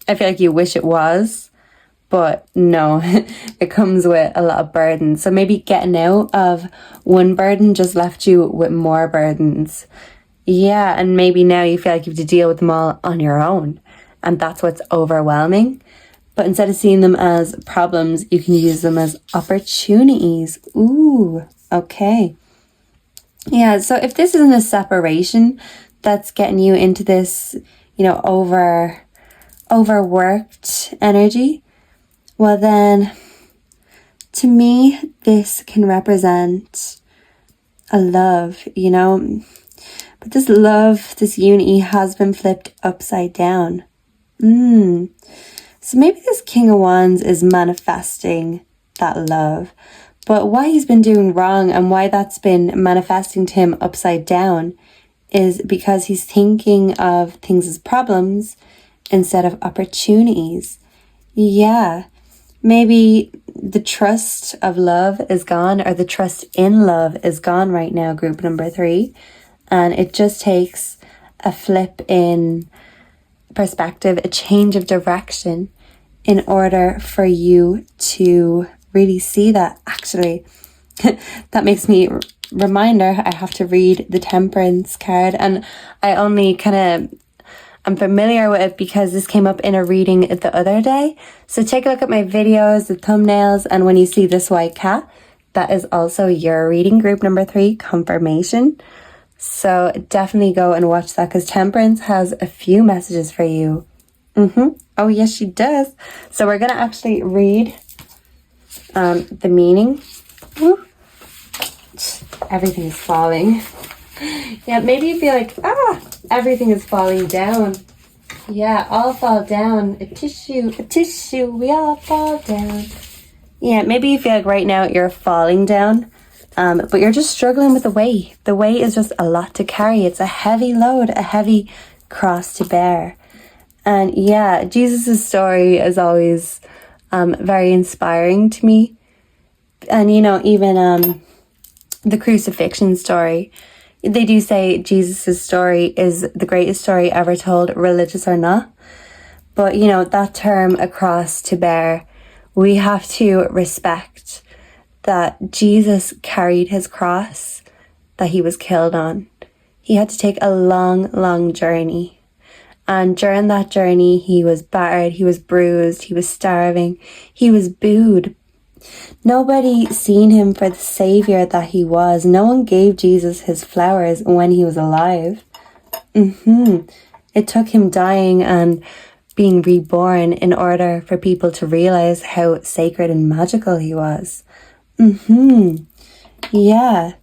I feel like you wish it was, but no, it comes with a lot of burdens. So maybe getting out of one burden just left you with more burdens. Yeah, and maybe now you feel like you have to deal with them all on your own. And that's what's overwhelming. But instead of seeing them as problems, you can use them as opportunities. Ooh, okay. Yeah, so if this isn't a separation that's getting you into this, overworked energy, well then, to me, this can represent a love, But this love, this unity has been flipped upside down. So maybe this King of Wands is manifesting that love. But what he's been doing wrong and why that's been manifesting to him upside down is because he's thinking of things as problems instead of opportunities. Yeah, maybe the trust of love is gone, or the trust in love is gone right now, group number 3. And it just takes a flip in perspective, a change of direction in order for you to really see that actually. That makes me reminder I have to read the Temperance card, and I only I'm familiar with it because this came up in a reading the other day. So take a look at my videos, the thumbnails, and when you see this white cat, that is also your reading, group number 3, confirmation. So definitely go and watch that because Temperance has a few messages for you. Oh, yes, she does. So we're going to actually read the meaning. Ooh. Everything is falling. Yeah, maybe you feel like, everything is falling down. Yeah, all fall down. A tissue, we all fall down. Yeah, maybe you feel like right now you're falling down. But you're just struggling with the weight. The weight is just a lot to carry. It's a heavy load, a heavy cross to bear. And yeah, Jesus' story is always very inspiring to me. And even the crucifixion story, they do say Jesus' story is the greatest story ever told, religious or not. But that term, a cross to bear, we have to respect that Jesus carried his cross that he was killed on. He had to take a long, long journey. And during that journey, he was battered, he was bruised, he was starving, he was booed. Nobody seen him for the savior that he was. No one gave Jesus his flowers when he was alive. It took him dying and being reborn in order for people to realize how sacred and magical he was. Yeah.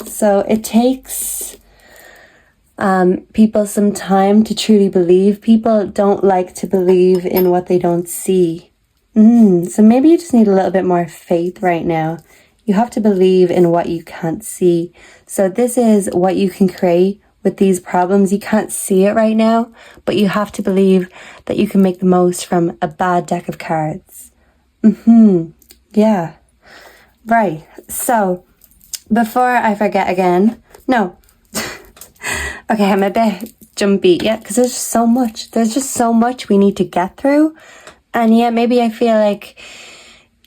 So it takes people some time to truly believe. People don't like to believe in what they don't see. So maybe you just need a little bit more faith right now. You have to believe in what you can't see. So this is what you can create with these problems. You can't see it right now, but you have to believe that you can make the most from a bad deck of cards. Yeah. Right. So before I forget again, no. Okay, I'm a bit jumpy. Yeah, because there's just so much. There's just so much we need to get through. And yeah, maybe I feel like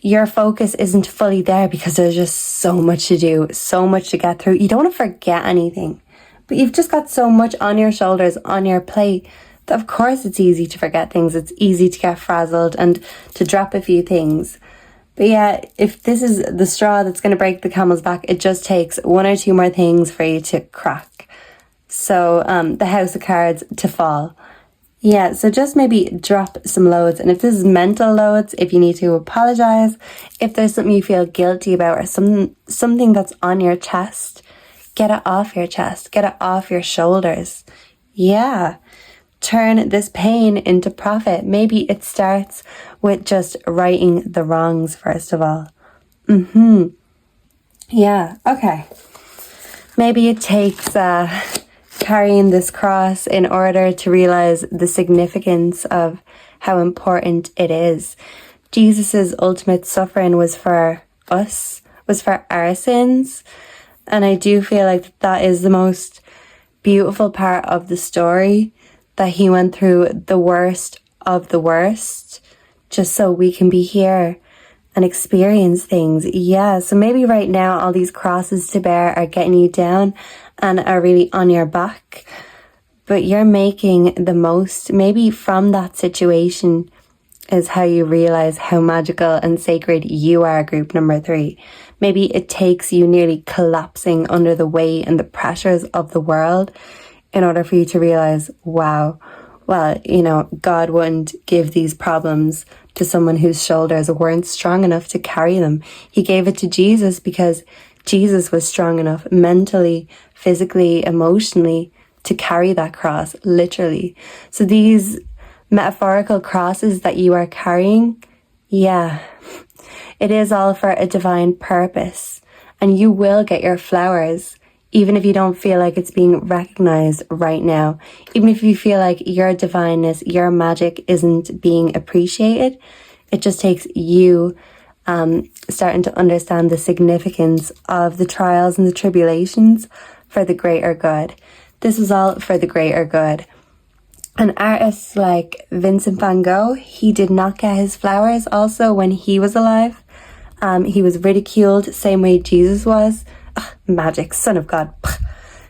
your focus isn't fully there because there's just so much to do, so much to get through. You don't want to forget anything, but you've just got so much on your shoulders, on your plate, that of course it's easy to forget things. It's easy to get frazzled and to drop a few things. But yeah, if this is the straw that's going to break the camel's back, it just takes one or two more things for you to crack. So the house of cards to fall. Yeah, so just maybe drop some loads. And if this is mental loads, if you need to apologize, if there's something you feel guilty about or something that's on your chest, get it off your chest, get it off your shoulders. Yeah, turn this pain into profit. Maybe it starts with just righting the wrongs first of all. Yeah, okay. Maybe it takes carrying this cross in order to realize the significance of how important it is. Jesus's ultimate suffering was for us, was for our sins. And I do feel like that is the most beautiful part of the story, that he went through the worst of the worst just so we can be here and experience things. Yeah, so maybe right now all these crosses to bear are getting you down and are really on your back, but you're making the most. Maybe from that situation is how you realize how magical and sacred you are, group number 3. Maybe it takes you nearly collapsing under the weight and the pressures of the world in order for you to realize, wow, well, you know, God wouldn't give these problems to someone whose shoulders weren't strong enough to carry them. He gave it to Jesus because Jesus was strong enough mentally, physically, emotionally to carry that cross, literally. So these metaphorical crosses that you are carrying, yeah, it is all for a divine purpose. And you will get your flowers, even if you don't feel like it's being recognized right now. Even if you feel like your divineness, your magic isn't being appreciated, it just takes you starting to understand the significance of the trials and the tribulations for the greater good. This is all for the greater good. And artists like Vincent van Gogh, he did not get his flowers also when he was alive. He was ridiculed, same way Jesus was. Magic, son of God.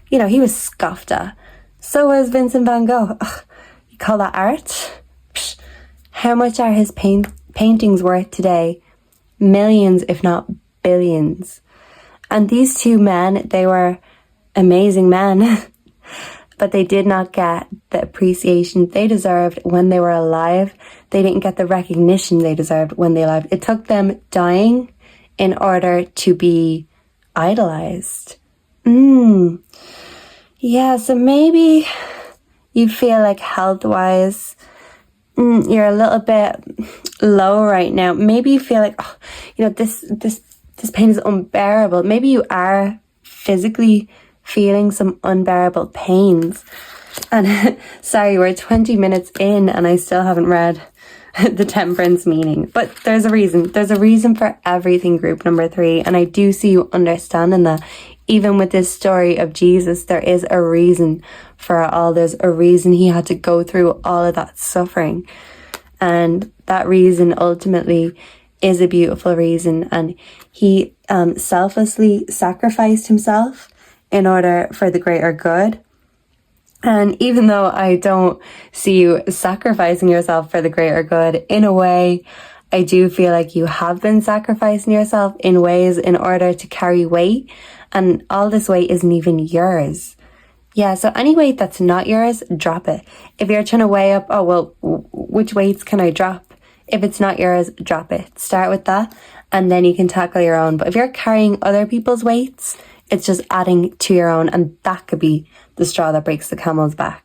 You know, he was scoffed at. So was Vincent van Gogh. You call that art? How much are his paintings worth today? Millions, if not billions. And these two men, they were amazing men, but they did not get the appreciation they deserved when they were alive. They didn't get the recognition they deserved when they lived. It took them dying in order to be idolized. Yeah, so maybe you feel like health-wise, you're a little bit low right now. Maybe you feel like, oh, you know, this pain is unbearable. Maybe you are physically feeling some unbearable pains. And sorry, we're 20 minutes in and I still haven't read the temperance meaning. But there's a reason. There's a reason for everything, group number 3. And I do see you understanding that. Even with this story of Jesus, there is a reason for it all. There's a reason he had to go through all of that suffering. And that reason ultimately is a beautiful reason. And he selflessly sacrificed himself in order for the greater good. And even though I don't see you sacrificing yourself for the greater good, in a way, I do feel like you have been sacrificing yourself in ways in order to carry weight. And all this weight isn't even yours. Yeah, so any weight that's not yours, drop it. If you're trying to weigh up, oh, well, which weights can I drop? If it's not yours, drop it. Start with that, and then you can tackle your own. But if you're carrying other people's weights, it's just adding to your own, and that could be the straw that breaks the camel's back.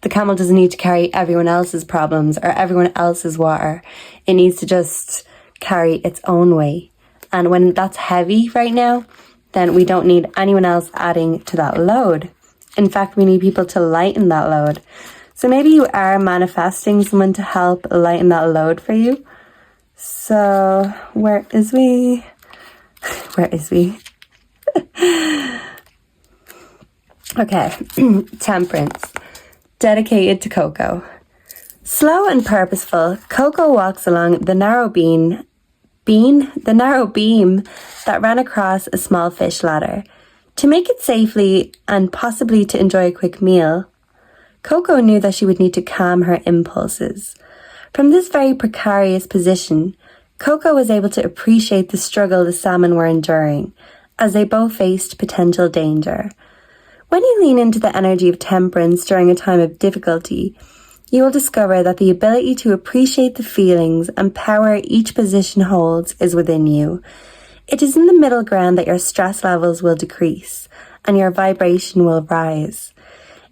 The camel doesn't need to carry everyone else's problems or everyone else's water. It needs to just carry its own weight. And when that's heavy right now, then we don't need anyone else adding to that load. In fact, we need people to lighten that load. So maybe you are manifesting someone to help lighten that load for you. So where is we? Where is we? Okay, temperance. Dedicated to Coco. Slow and purposeful, Coco walks along the narrow beam that ran across a small fish ladder. To make it safely and possibly to enjoy a quick meal, Coco knew that she would need to calm her impulses. From this very precarious position, Coco was able to appreciate the struggle the salmon were enduring, as they both faced potential danger. When you lean into the energy of temperance during a time of difficulty, you will discover that the ability to appreciate the feelings and power each position holds is within you. It is in the middle ground that your stress levels will decrease and your vibration will rise.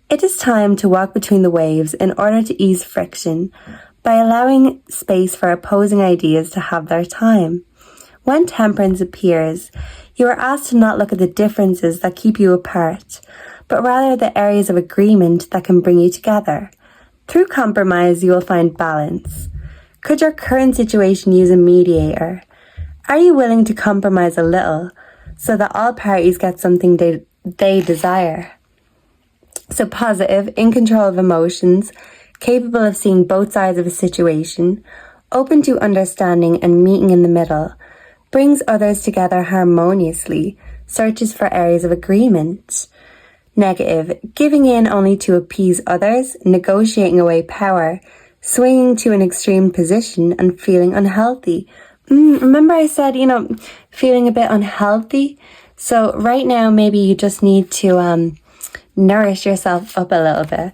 It is time to walk between the waves in order to ease friction by allowing space for opposing ideas to have their time. When temperance appears, you are asked to not look at the differences that keep you apart, but rather the areas of agreement that can bring you together. Through compromise, you will find balance. Could your current situation use a mediator? Are you willing to compromise a little so that all parties get something they desire? So positive, in control of emotions, capable of seeing both sides of a situation, open to understanding and meeting in the middle, brings others together harmoniously, searches for areas of agreement. Negative, giving in only to appease others, negotiating away power, swinging to an extreme position and feeling unhealthy. Remember I said, feeling a bit unhealthy? So right now, maybe you just need to nourish yourself up a little bit.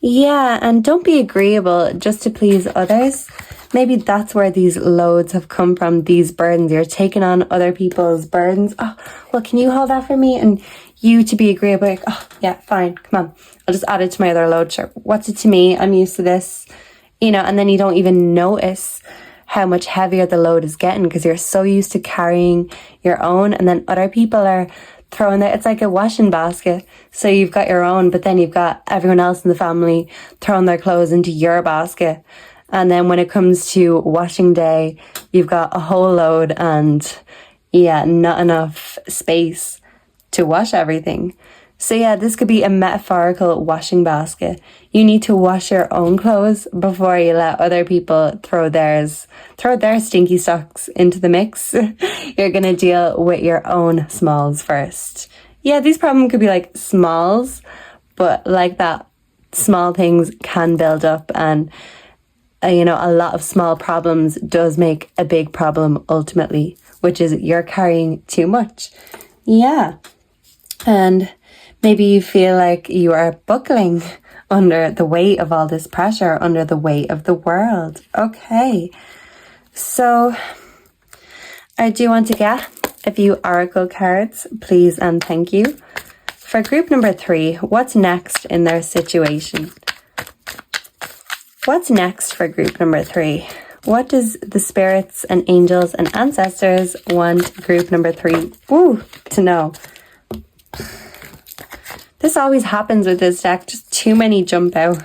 Yeah, and don't be agreeable just to please others. Maybe that's where these loads have come from, these burdens. You're taking on other people's burdens. Oh, well, can you hold that for me? And you to be agreeable, like, oh, yeah, fine, come on. I'll just add it to my other load. Sure, what's it to me? I'm used to this. And then you don't even notice how much heavier the load is getting because you're so used to carrying your own, and then other people are throwing that. It's like a washing basket. So you've got your own, but then you've got everyone else in the family throwing their clothes into your basket. And then when it comes to washing day, you've got a whole load and not enough space to wash everything. So this could be a metaphorical washing basket. You need to wash your own clothes before you let other people throw their stinky socks into the mix. You're going to deal with your own smalls first. Yeah, these problems could be like smalls, but like that, small things can build up, and a lot of small problems does make a big problem ultimately, which is you're carrying too much. Yeah. And maybe you feel like you are buckling under the weight of all this pressure, under the weight of the world. Okay. So I do want to get a few oracle cards, please and thank you. For group number 3, what's next in their situation? What's next for group number 3? What does the spirits and angels and ancestors want group number 3 to know? This always happens with this deck. Just too many jump out.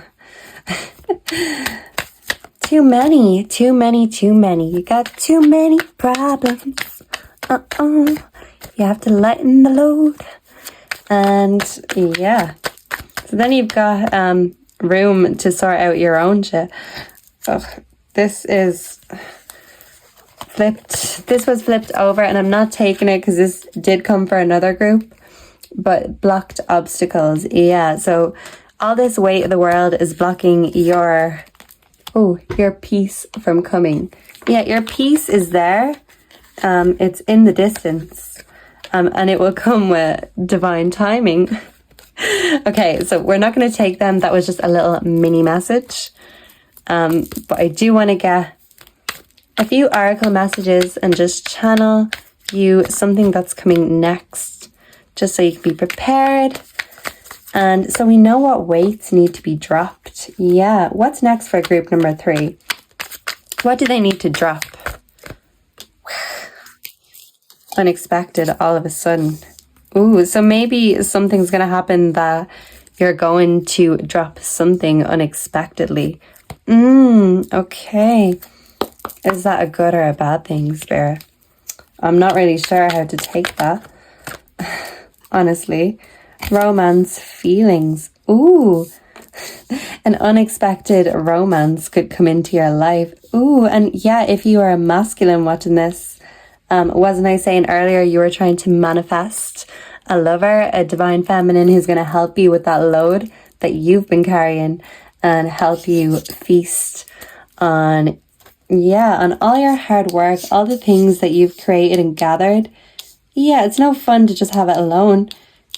Too many. You got too many problems. You have to lighten the load. And so then you've got room to sort out your own shit. This is flipped. This was flipped over, and I'm not taking it because this did come for another group. But blocked obstacles. So all this weight of the world is blocking your peace from coming. Your peace is there. It's in the distance. And it will come with divine timing. Okay, so we're not going to take them. That was just a little mini message. But I do want to get a few oracle messages and just channel you something that's coming next, just so you can be prepared. And so we know what weights need to be dropped. Yeah. What's next for group number 3? What do they need to drop? Unexpected all of a sudden. Ooh, so maybe something's going to happen that you're going to drop something unexpectedly. Okay. Is that a good or a bad thing, Spirit? I'm not really sure how to take that. Honestly. Romance, feelings. Ooh. An unexpected romance could come into your life. Ooh, and yeah, if you are a masculine watching this, wasn't I saying earlier you were trying to manifest a lover, a divine feminine who's going to help you with that load that you've been carrying and help you feast on all your hard work, all the things that you've created and gathered. Yeah, it's no fun to just have it alone.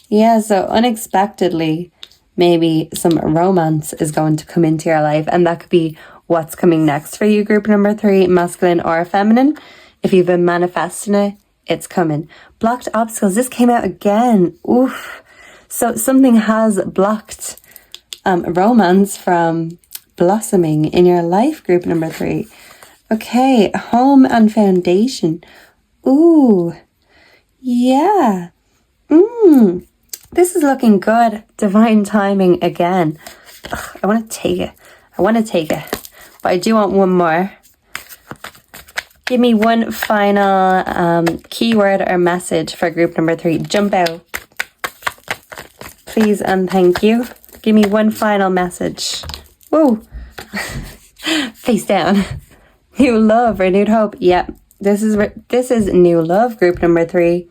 Yeah, so unexpectedly, maybe some romance is going to come into your life, and that could be what's coming next for you, group number 3, masculine or feminine. If you've been manifesting it, it's coming. Blocked obstacles. This came out again. Oof. So something has blocked romance from blossoming in your life, group number 3. Okay, home and foundation. Ooh. Yeah. This is looking good. Divine timing again. Ugh, I want to take it. But I do want one more. Give me one final keyword or message for group number 3. Jump out. Please and thank you. Give me one final message. Whoa. Face down. New love, renewed hope. Yep. This is new love, group number 3.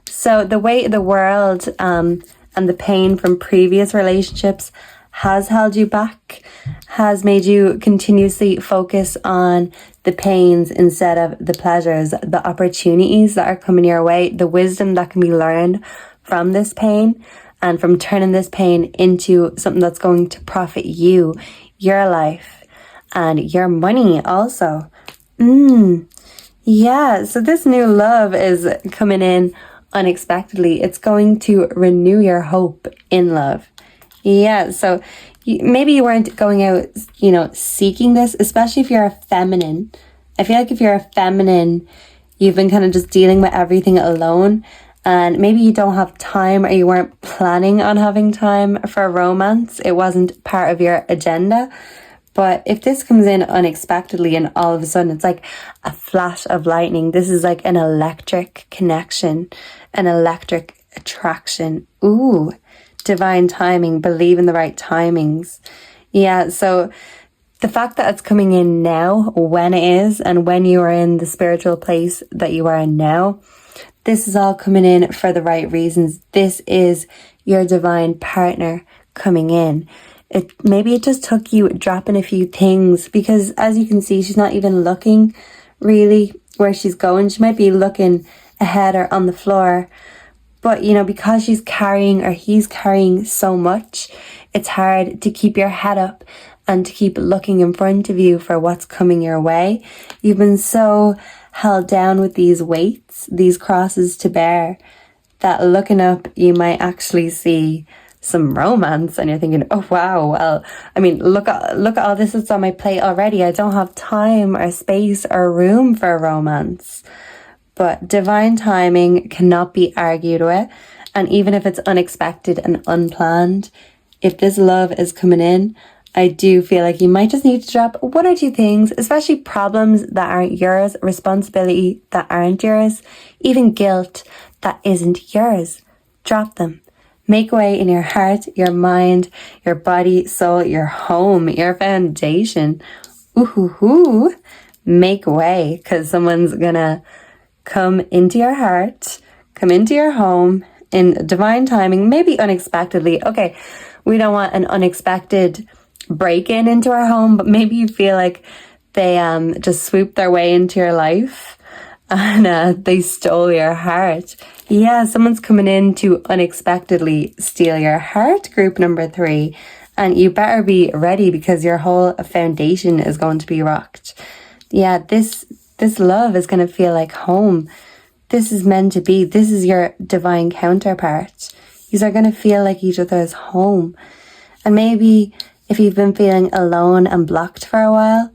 So the weight of the world and the pain from previous relationships has held you back, has made you continuously focus on the pains instead of the pleasures, the opportunities that are coming your way, the wisdom that can be learned from this pain and from turning this pain into something that's going to profit you, your life, and your money also. Yeah, so this new love is coming in unexpectedly. It's going to renew your hope in love. Yeah, so maybe you weren't going out, seeking this, especially if you're a feminine. I feel like if you're a feminine, you've been kind of just dealing with everything alone, and maybe you don't have time, or you weren't planning on having time for romance. It wasn't part of your agenda. But if this comes in unexpectedly and all of a sudden it's like a flash of lightning, this is like an electric connection, an electric attraction. Ooh, divine timing, believe in the right timings. Yeah, so the fact that it's coming in now, when it is, and when you are in the spiritual place that you are in now, this is all coming in for the right reasons. This is your divine partner coming in. Maybe it just took you dropping a few things, because as you can see, she's not even looking really where she's going. She might be looking ahead or on the floor, but because she's carrying, or he's carrying so much, it's hard to keep your head up and to keep looking in front of you for what's coming your way. You've been so held down with these weights, these crosses to bear, that looking up, you might actually see some romance, and you're thinking, oh wow, well, I mean, look at all this that's on my plate already. I don't have time or space or room for romance. But divine timing cannot be argued with, and even if it's unexpected and unplanned, if this love is coming in, I do feel like you might just need to drop one or two things, especially problems that aren't yours, responsibility that aren't yours, even guilt that isn't yours. Drop them. Make way in your heart, your mind, your body, soul, your home, your foundation. Ooh, make way, because someone's gonna come into your heart, come into your home in divine timing, maybe unexpectedly. Okay, we don't want an unexpected break-in into our home, but maybe you feel like they just swooped their way into your life and they stole your heart. Yeah, someone's coming in to unexpectedly steal your heart, group number 3. And you better be ready, because your whole foundation is going to be rocked. Yeah, this love is going to feel like home. This is meant to be. This is your divine counterpart. You are going to feel like each other's home. And maybe if you've been feeling alone and blocked for a while,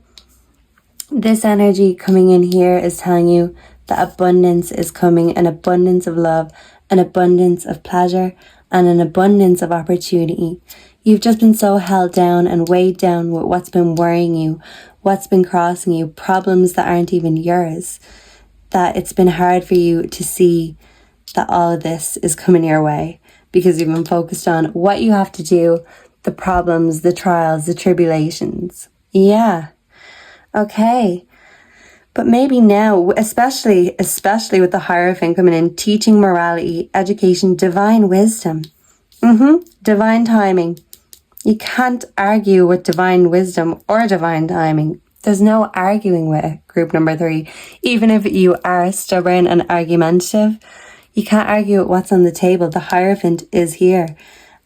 this energy coming in here is telling you that abundance is coming, an abundance of love, an abundance of pleasure, and an abundance of opportunity. You've just been so held down and weighed down with what's been worrying you, what's been crossing you, problems that aren't even yours, that it's been hard for you to see that all of this is coming your way because you've been focused on what you have to do, the problems, the trials, the tribulations. Yeah. Okay. But maybe now, especially with the Hierophant coming in, teaching morality, education, divine wisdom, divine timing. You can't argue with divine wisdom or divine timing. There's no arguing with it, group number 3. Even if you are stubborn and argumentative, you can't argue with what's on the table. The Hierophant is here.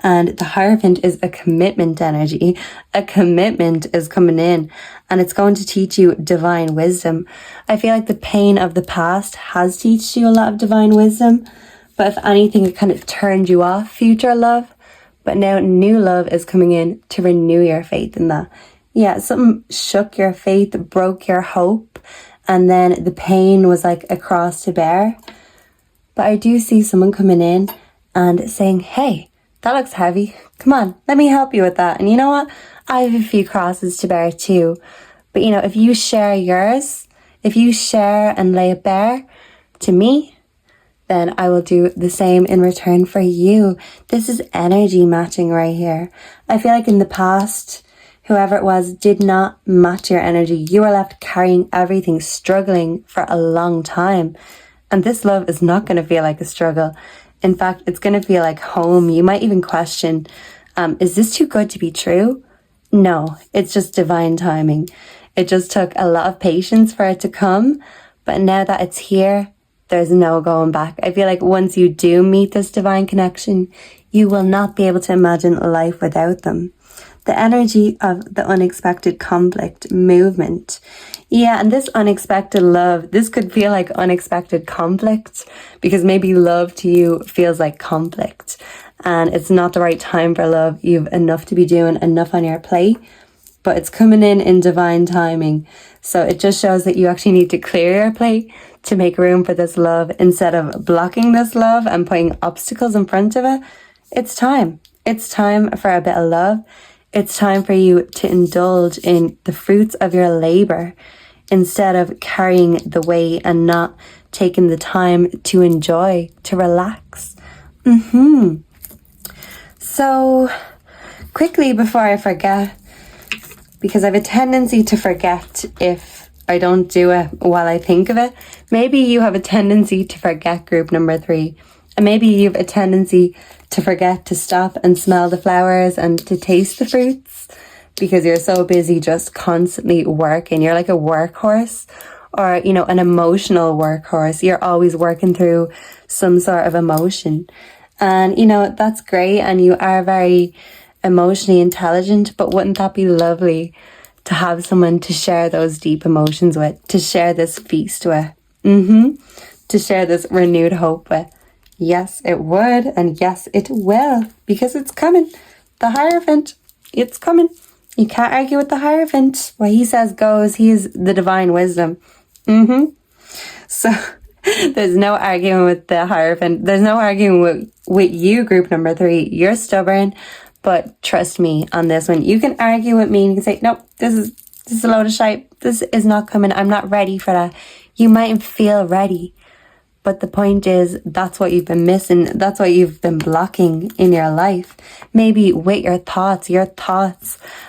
And the Hierophant is a commitment energy. A commitment is coming in and it's going to teach you divine wisdom. I feel like the pain of the past has taught you a lot of divine wisdom. But if anything, it kind of turned you off future love. But now new love is coming in to renew your faith in that. Yeah, something shook your faith, broke your hope. And then the pain was like a cross to bear. But I do see someone coming in and saying, hey, that looks heavy. Come on, let me help you with that. And you know what? I have a few crosses to bear too. But you know, if you share yours, if you share and lay it bare to me, then I will do the same in return for you. This is energy matching right here. I feel like in the past, whoever it was did not match your energy. You were left carrying everything, struggling for a long time. And this love is not going to feel like a struggle. In fact, it's going to feel like home. You might even question, is this too good to be true? No, it's just divine timing. It just took a lot of patience for it to come. But now that it's here, there's no going back. I feel like once you do meet this divine connection, you will not be able to imagine life without them. The energy of the unexpected conflict, movement. Yeah, and this unexpected love, this could feel like unexpected conflict because maybe love to you feels like conflict and it's not the right time for love. You've enough to be doing, enough on your plate, but it's coming in divine timing. So it just shows that you actually need to clear your plate to make room for this love instead of blocking this love and putting obstacles in front of it. It's time. It's time for a bit of love. It's time for you to indulge in the fruits of your labor instead of carrying the weight and not taking the time to enjoy, to relax. So quickly before I forget, because I have a tendency to forget if I don't do it while I think of it. Maybe you have a tendency to forget, group number 3. And maybe you have a tendency to forget to stop and smell the flowers and to taste the fruits because you're so busy just constantly working. You're like a workhorse or, you know, an emotional workhorse. You're always working through some sort of emotion. And, you know, that's great. And you are very emotionally intelligent, but wouldn't that be lovely to have someone to share those deep emotions with, to share this feast with, to share this renewed hope with? Yes, it would. And yes, it will, because it's coming. The Hierophant, it's coming. You can't argue with the Hierophant. What he says goes. He is the divine wisdom. So there's no arguing with the Hierophant. There's no arguing with you, group number 3. You're stubborn, but trust me on this one. You can argue with me and you can say, nope, this is a load of shite. This is not coming. I'm not ready for that. You mightn't feel ready. But the point is, that's what you've been missing. That's what you've been blocking in your life. Maybe with your thoughts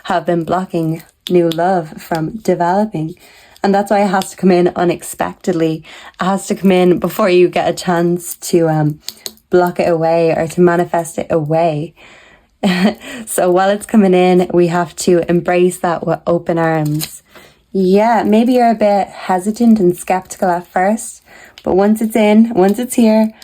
have been blocking new love from developing. And that's why it has to come in unexpectedly. It has to come in before you get a chance to block it away or to manifest it away. So while it's coming in, we have to embrace that with open arms. Yeah, maybe you're a bit hesitant and skeptical at first. But once it's in, once it's here,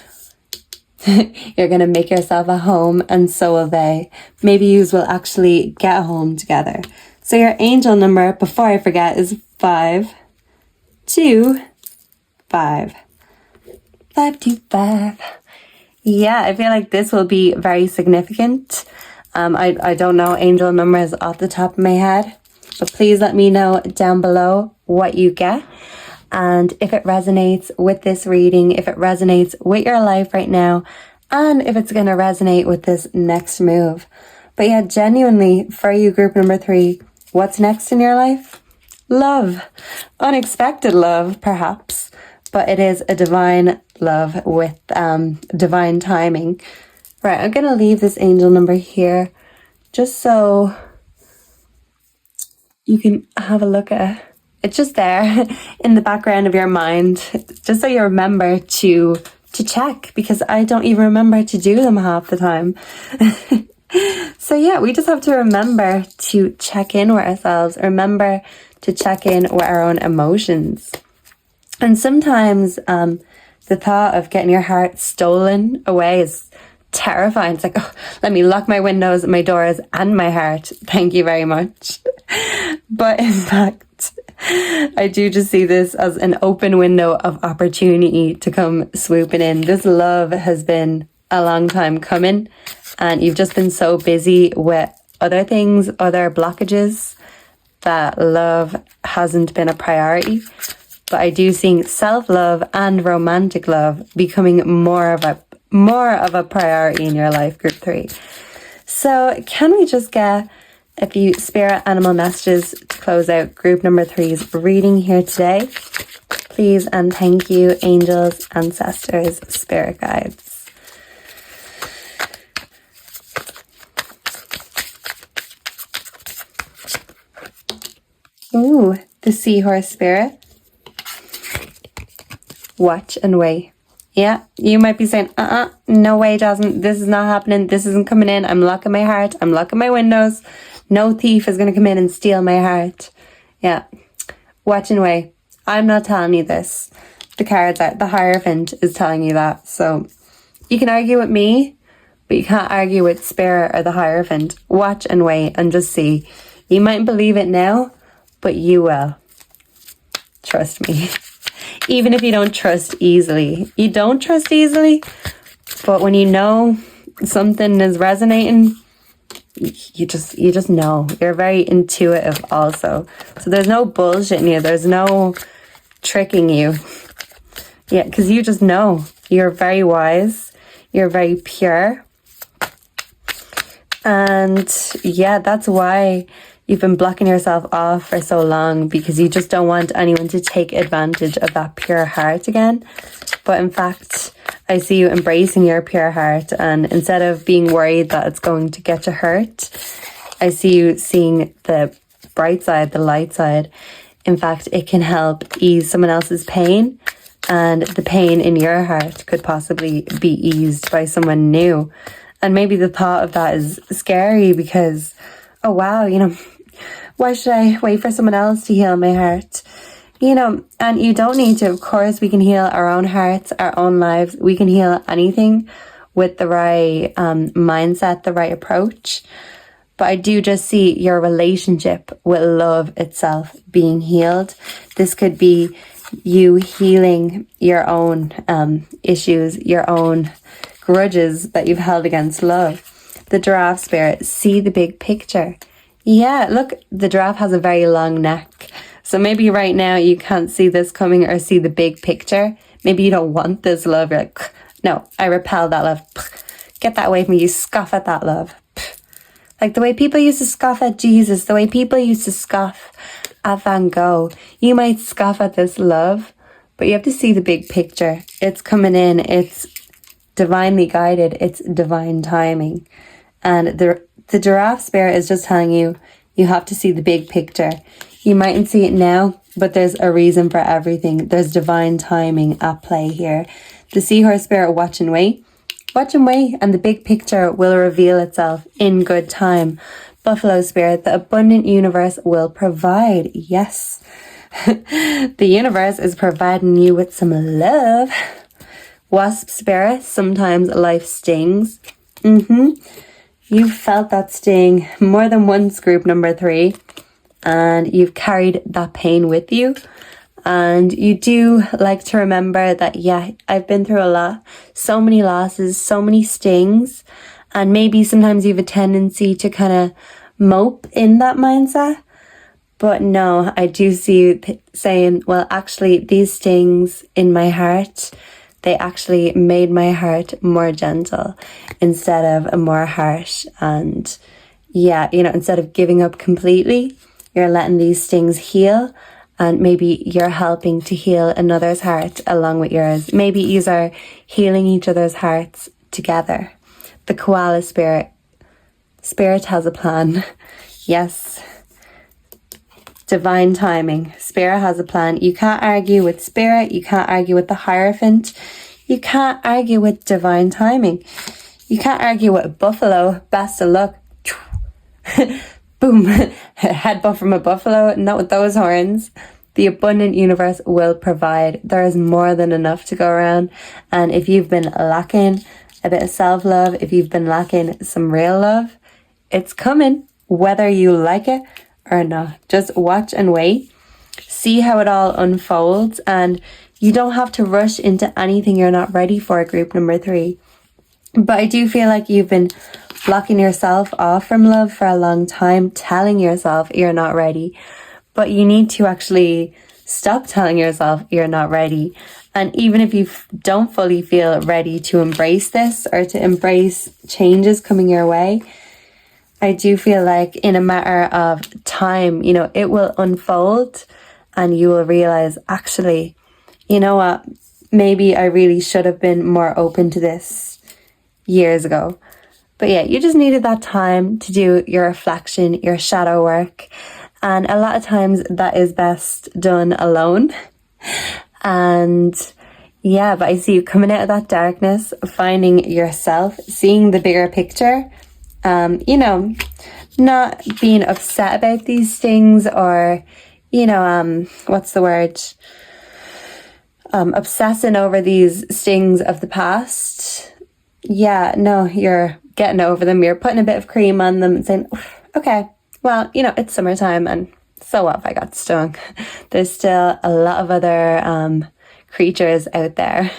you're going to make yourself a home, and so will they. Maybe you will actually get a home together. So your angel number, before I forget, is 525. 525. Yeah, I feel like this will be very significant. I don't know angel numbers off the top of my head, but please let me know down below what you get. And if it resonates with this reading, if it resonates with your life right now, and if it's going to resonate with this next move. But yeah, genuinely, for you, group number 3, what's next in your life? Love. Unexpected love, perhaps, but it is a divine love with divine timing. Right, I'm going to leave this angel number here just so you can have a look at it. It's just there in the background of your mind, just so you remember to check, because I don't even remember to do them half the time. So yeah, we just have to remember to check in with ourselves, remember to check in with our own emotions. And sometimes the thought of getting your heart stolen away is terrifying. It's like, oh, let me lock my windows, my doors, and my heart. Thank you very much. But in fact, I do just see this as an open window of opportunity to come swooping in. This love has been a long time coming, and you've just been so busy with other things, other blockages, that love hasn't been a priority. But I do see self-love and romantic love becoming more of a priority in your life, group 3. So can we just get a few spirit animal messages to close out group number 3's reading here today? Please and thank you, angels, ancestors, spirit guides. Ooh, the seahorse spirit. Watch and wait. Yeah, you might be saying, no way, Jasmine, this is not happening. This isn't coming in. I'm locking my heart. I'm locking my windows. No thief is going to come in and steal my heart. Yeah, watch and wait. I'm not telling you this. The cards are, the Hierophant is telling you that. So you can argue with me, but you can't argue with Spirit or the Hierophant. Watch and wait and just see. You mightn't believe it now, but you will. Trust me. Even if you don't trust easily. You don't trust easily, but when you know something is resonating, you just know. You're very intuitive also. So there's no bullshit in you. There's no tricking you. Yeah, because you just know. You're very wise. You're very pure. And yeah, that's why you've been blocking yourself off for so long, because you just don't want anyone to take advantage of that pure heart again. But in fact, I see you embracing your pure heart, and instead of being worried that it's going to get you hurt, I see you seeing the bright side, the light side. In fact, it can help ease someone else's pain, and the pain in your heart could possibly be eased by someone new. And maybe the thought of that is scary because, oh wow, why should I wait for someone else to heal my heart? And you don't need to. Of course, we can heal our own hearts, our own lives. We can heal anything with the right mindset, the right approach. But I do just see your relationship with love itself being healed. This could be you healing your own issues, your own grudges that you've held against love. The giraffe spirit, see the big picture. Yeah, look, the giraffe has a very long neck. So maybe right now you can't see this coming or see the big picture. Maybe you don't want this love. You're like, no, I repel that love. Get that away from me. You scoff at that love. Like the way people used to scoff at Jesus, the way people used to scoff at Van Gogh. You might scoff at this love, but you have to see the big picture. It's coming in. It's divinely guided. It's divine timing. And the giraffe spirit is just telling you, you have to see the big picture. You mightn't see it now, but there's a reason for everything. There's divine timing at play here. The seahorse spirit, watch and wait. Watch and wait, and the big picture will reveal itself in good time. Buffalo spirit, the abundant universe will provide. Yes. The universe is providing you with some love. Wasp spirit, sometimes life stings. You've felt that sting more than once, group number 3, and you've carried that pain with you. And you do like to remember that, yeah, I've been through a lot, so many losses, so many stings, and maybe sometimes you have a tendency to kind of mope in that mindset. But no, I do see you saying, well, actually, these stings in my heart, they actually made my heart more gentle instead of more harsh. And yeah, instead of giving up completely, you're letting these stings heal, and maybe you're helping to heal another's heart along with yours. Maybe you are healing each other's hearts together. The koala spirit has a plan. Yes. Divine timing. Spirit has a plan. You can't argue with spirit. You can't argue with the Hierophant. You can't argue with divine timing. You can't argue with a buffalo. Best of luck. Boom. Headbutt from a buffalo. Not with those horns. The abundant universe will provide. There is more than enough to go around. And if you've been lacking a bit of self-love, if you've been lacking some real love, it's coming, whether you like it or not. Just watch and wait. See how it all unfolds, and you don't have to rush into anything you're not ready for, group number 3. But I do feel like you've been blocking yourself off from love for a long time, telling yourself you're not ready. But you need to actually stop telling yourself you're not ready. And even if you don't fully feel ready to embrace this or to embrace changes coming your way, I do feel like in a matter of time, it will unfold, and you will realize, actually, you know what, maybe I really should have been more open to this years ago. But yeah, you just needed that time to do your reflection, your shadow work. And a lot of times that is best done alone. And yeah, but I see you coming out of that darkness, finding yourself, seeing the bigger picture. Not being upset about these things, or, what's the word? Obsessing over these stings of the past. Yeah, no, you're getting over them. You're putting a bit of cream on them and saying, okay, well, it's summertime, and so what if I got stung? There's still a lot of other creatures out there.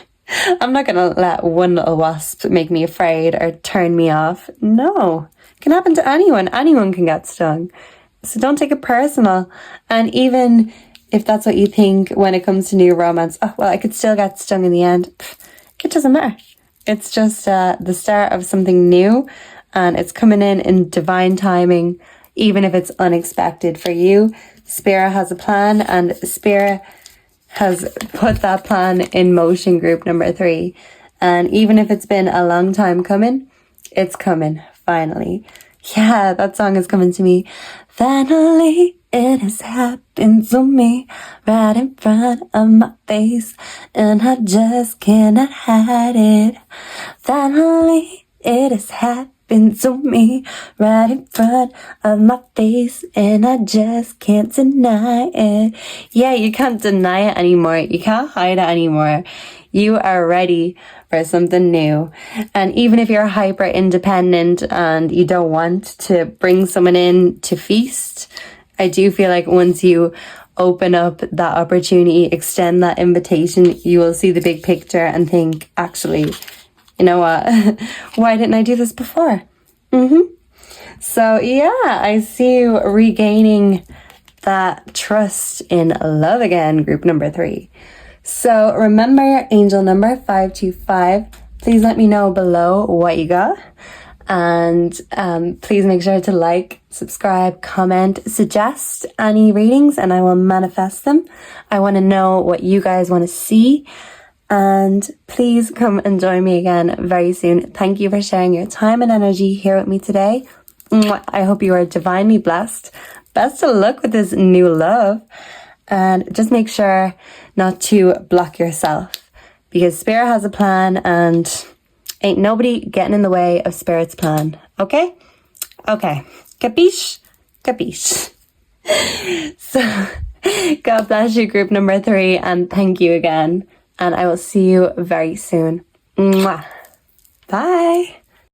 I'm not going to let one little wasp make me afraid or turn me off. No, it can happen to anyone. Anyone can get stung. So don't take it personal. And even if that's what you think when it comes to new romance, oh, well, I could still get stung in the end. It doesn't matter. It's just the start of something new, and it's coming in divine timing, even if it's unexpected for you. Spirit has a plan, and Spirit has put that plan in motion, group number 3. And even if it's been a long time coming, it's coming, finally. Yeah, that song is coming to me. Finally, it has happened to me, right in front of my face, and I just cannot hide it. Finally, it has happened to me, right in front of my face, and I just can't deny it. Yeah, you can't deny it anymore. You can't hide it anymore. You are ready for something new. And even if you're hyper independent and you don't want to bring someone in to feast, I do feel like once you open up that opportunity, extend that invitation, you will see the big picture and think, actually, you know what? Why didn't I do this before? So yeah, I see you regaining that trust in love again, group number 3. So remember your angel number 525. Please let me know below what you got. And please make sure to like, subscribe, comment, suggest any readings, and I will manifest them. I want to know what you guys want to see. And please come and join me again very soon. Thank you for sharing your time and energy here with me today. I hope you are divinely blessed. Best of luck with this new love. And just make sure not to block yourself, because Spirit has a plan and ain't nobody getting in the way of Spirit's plan. Okay? Okay. Capiche? Capiche. So, God bless you, group number 3, and thank you again. And I will see you very soon. Mwah. Bye.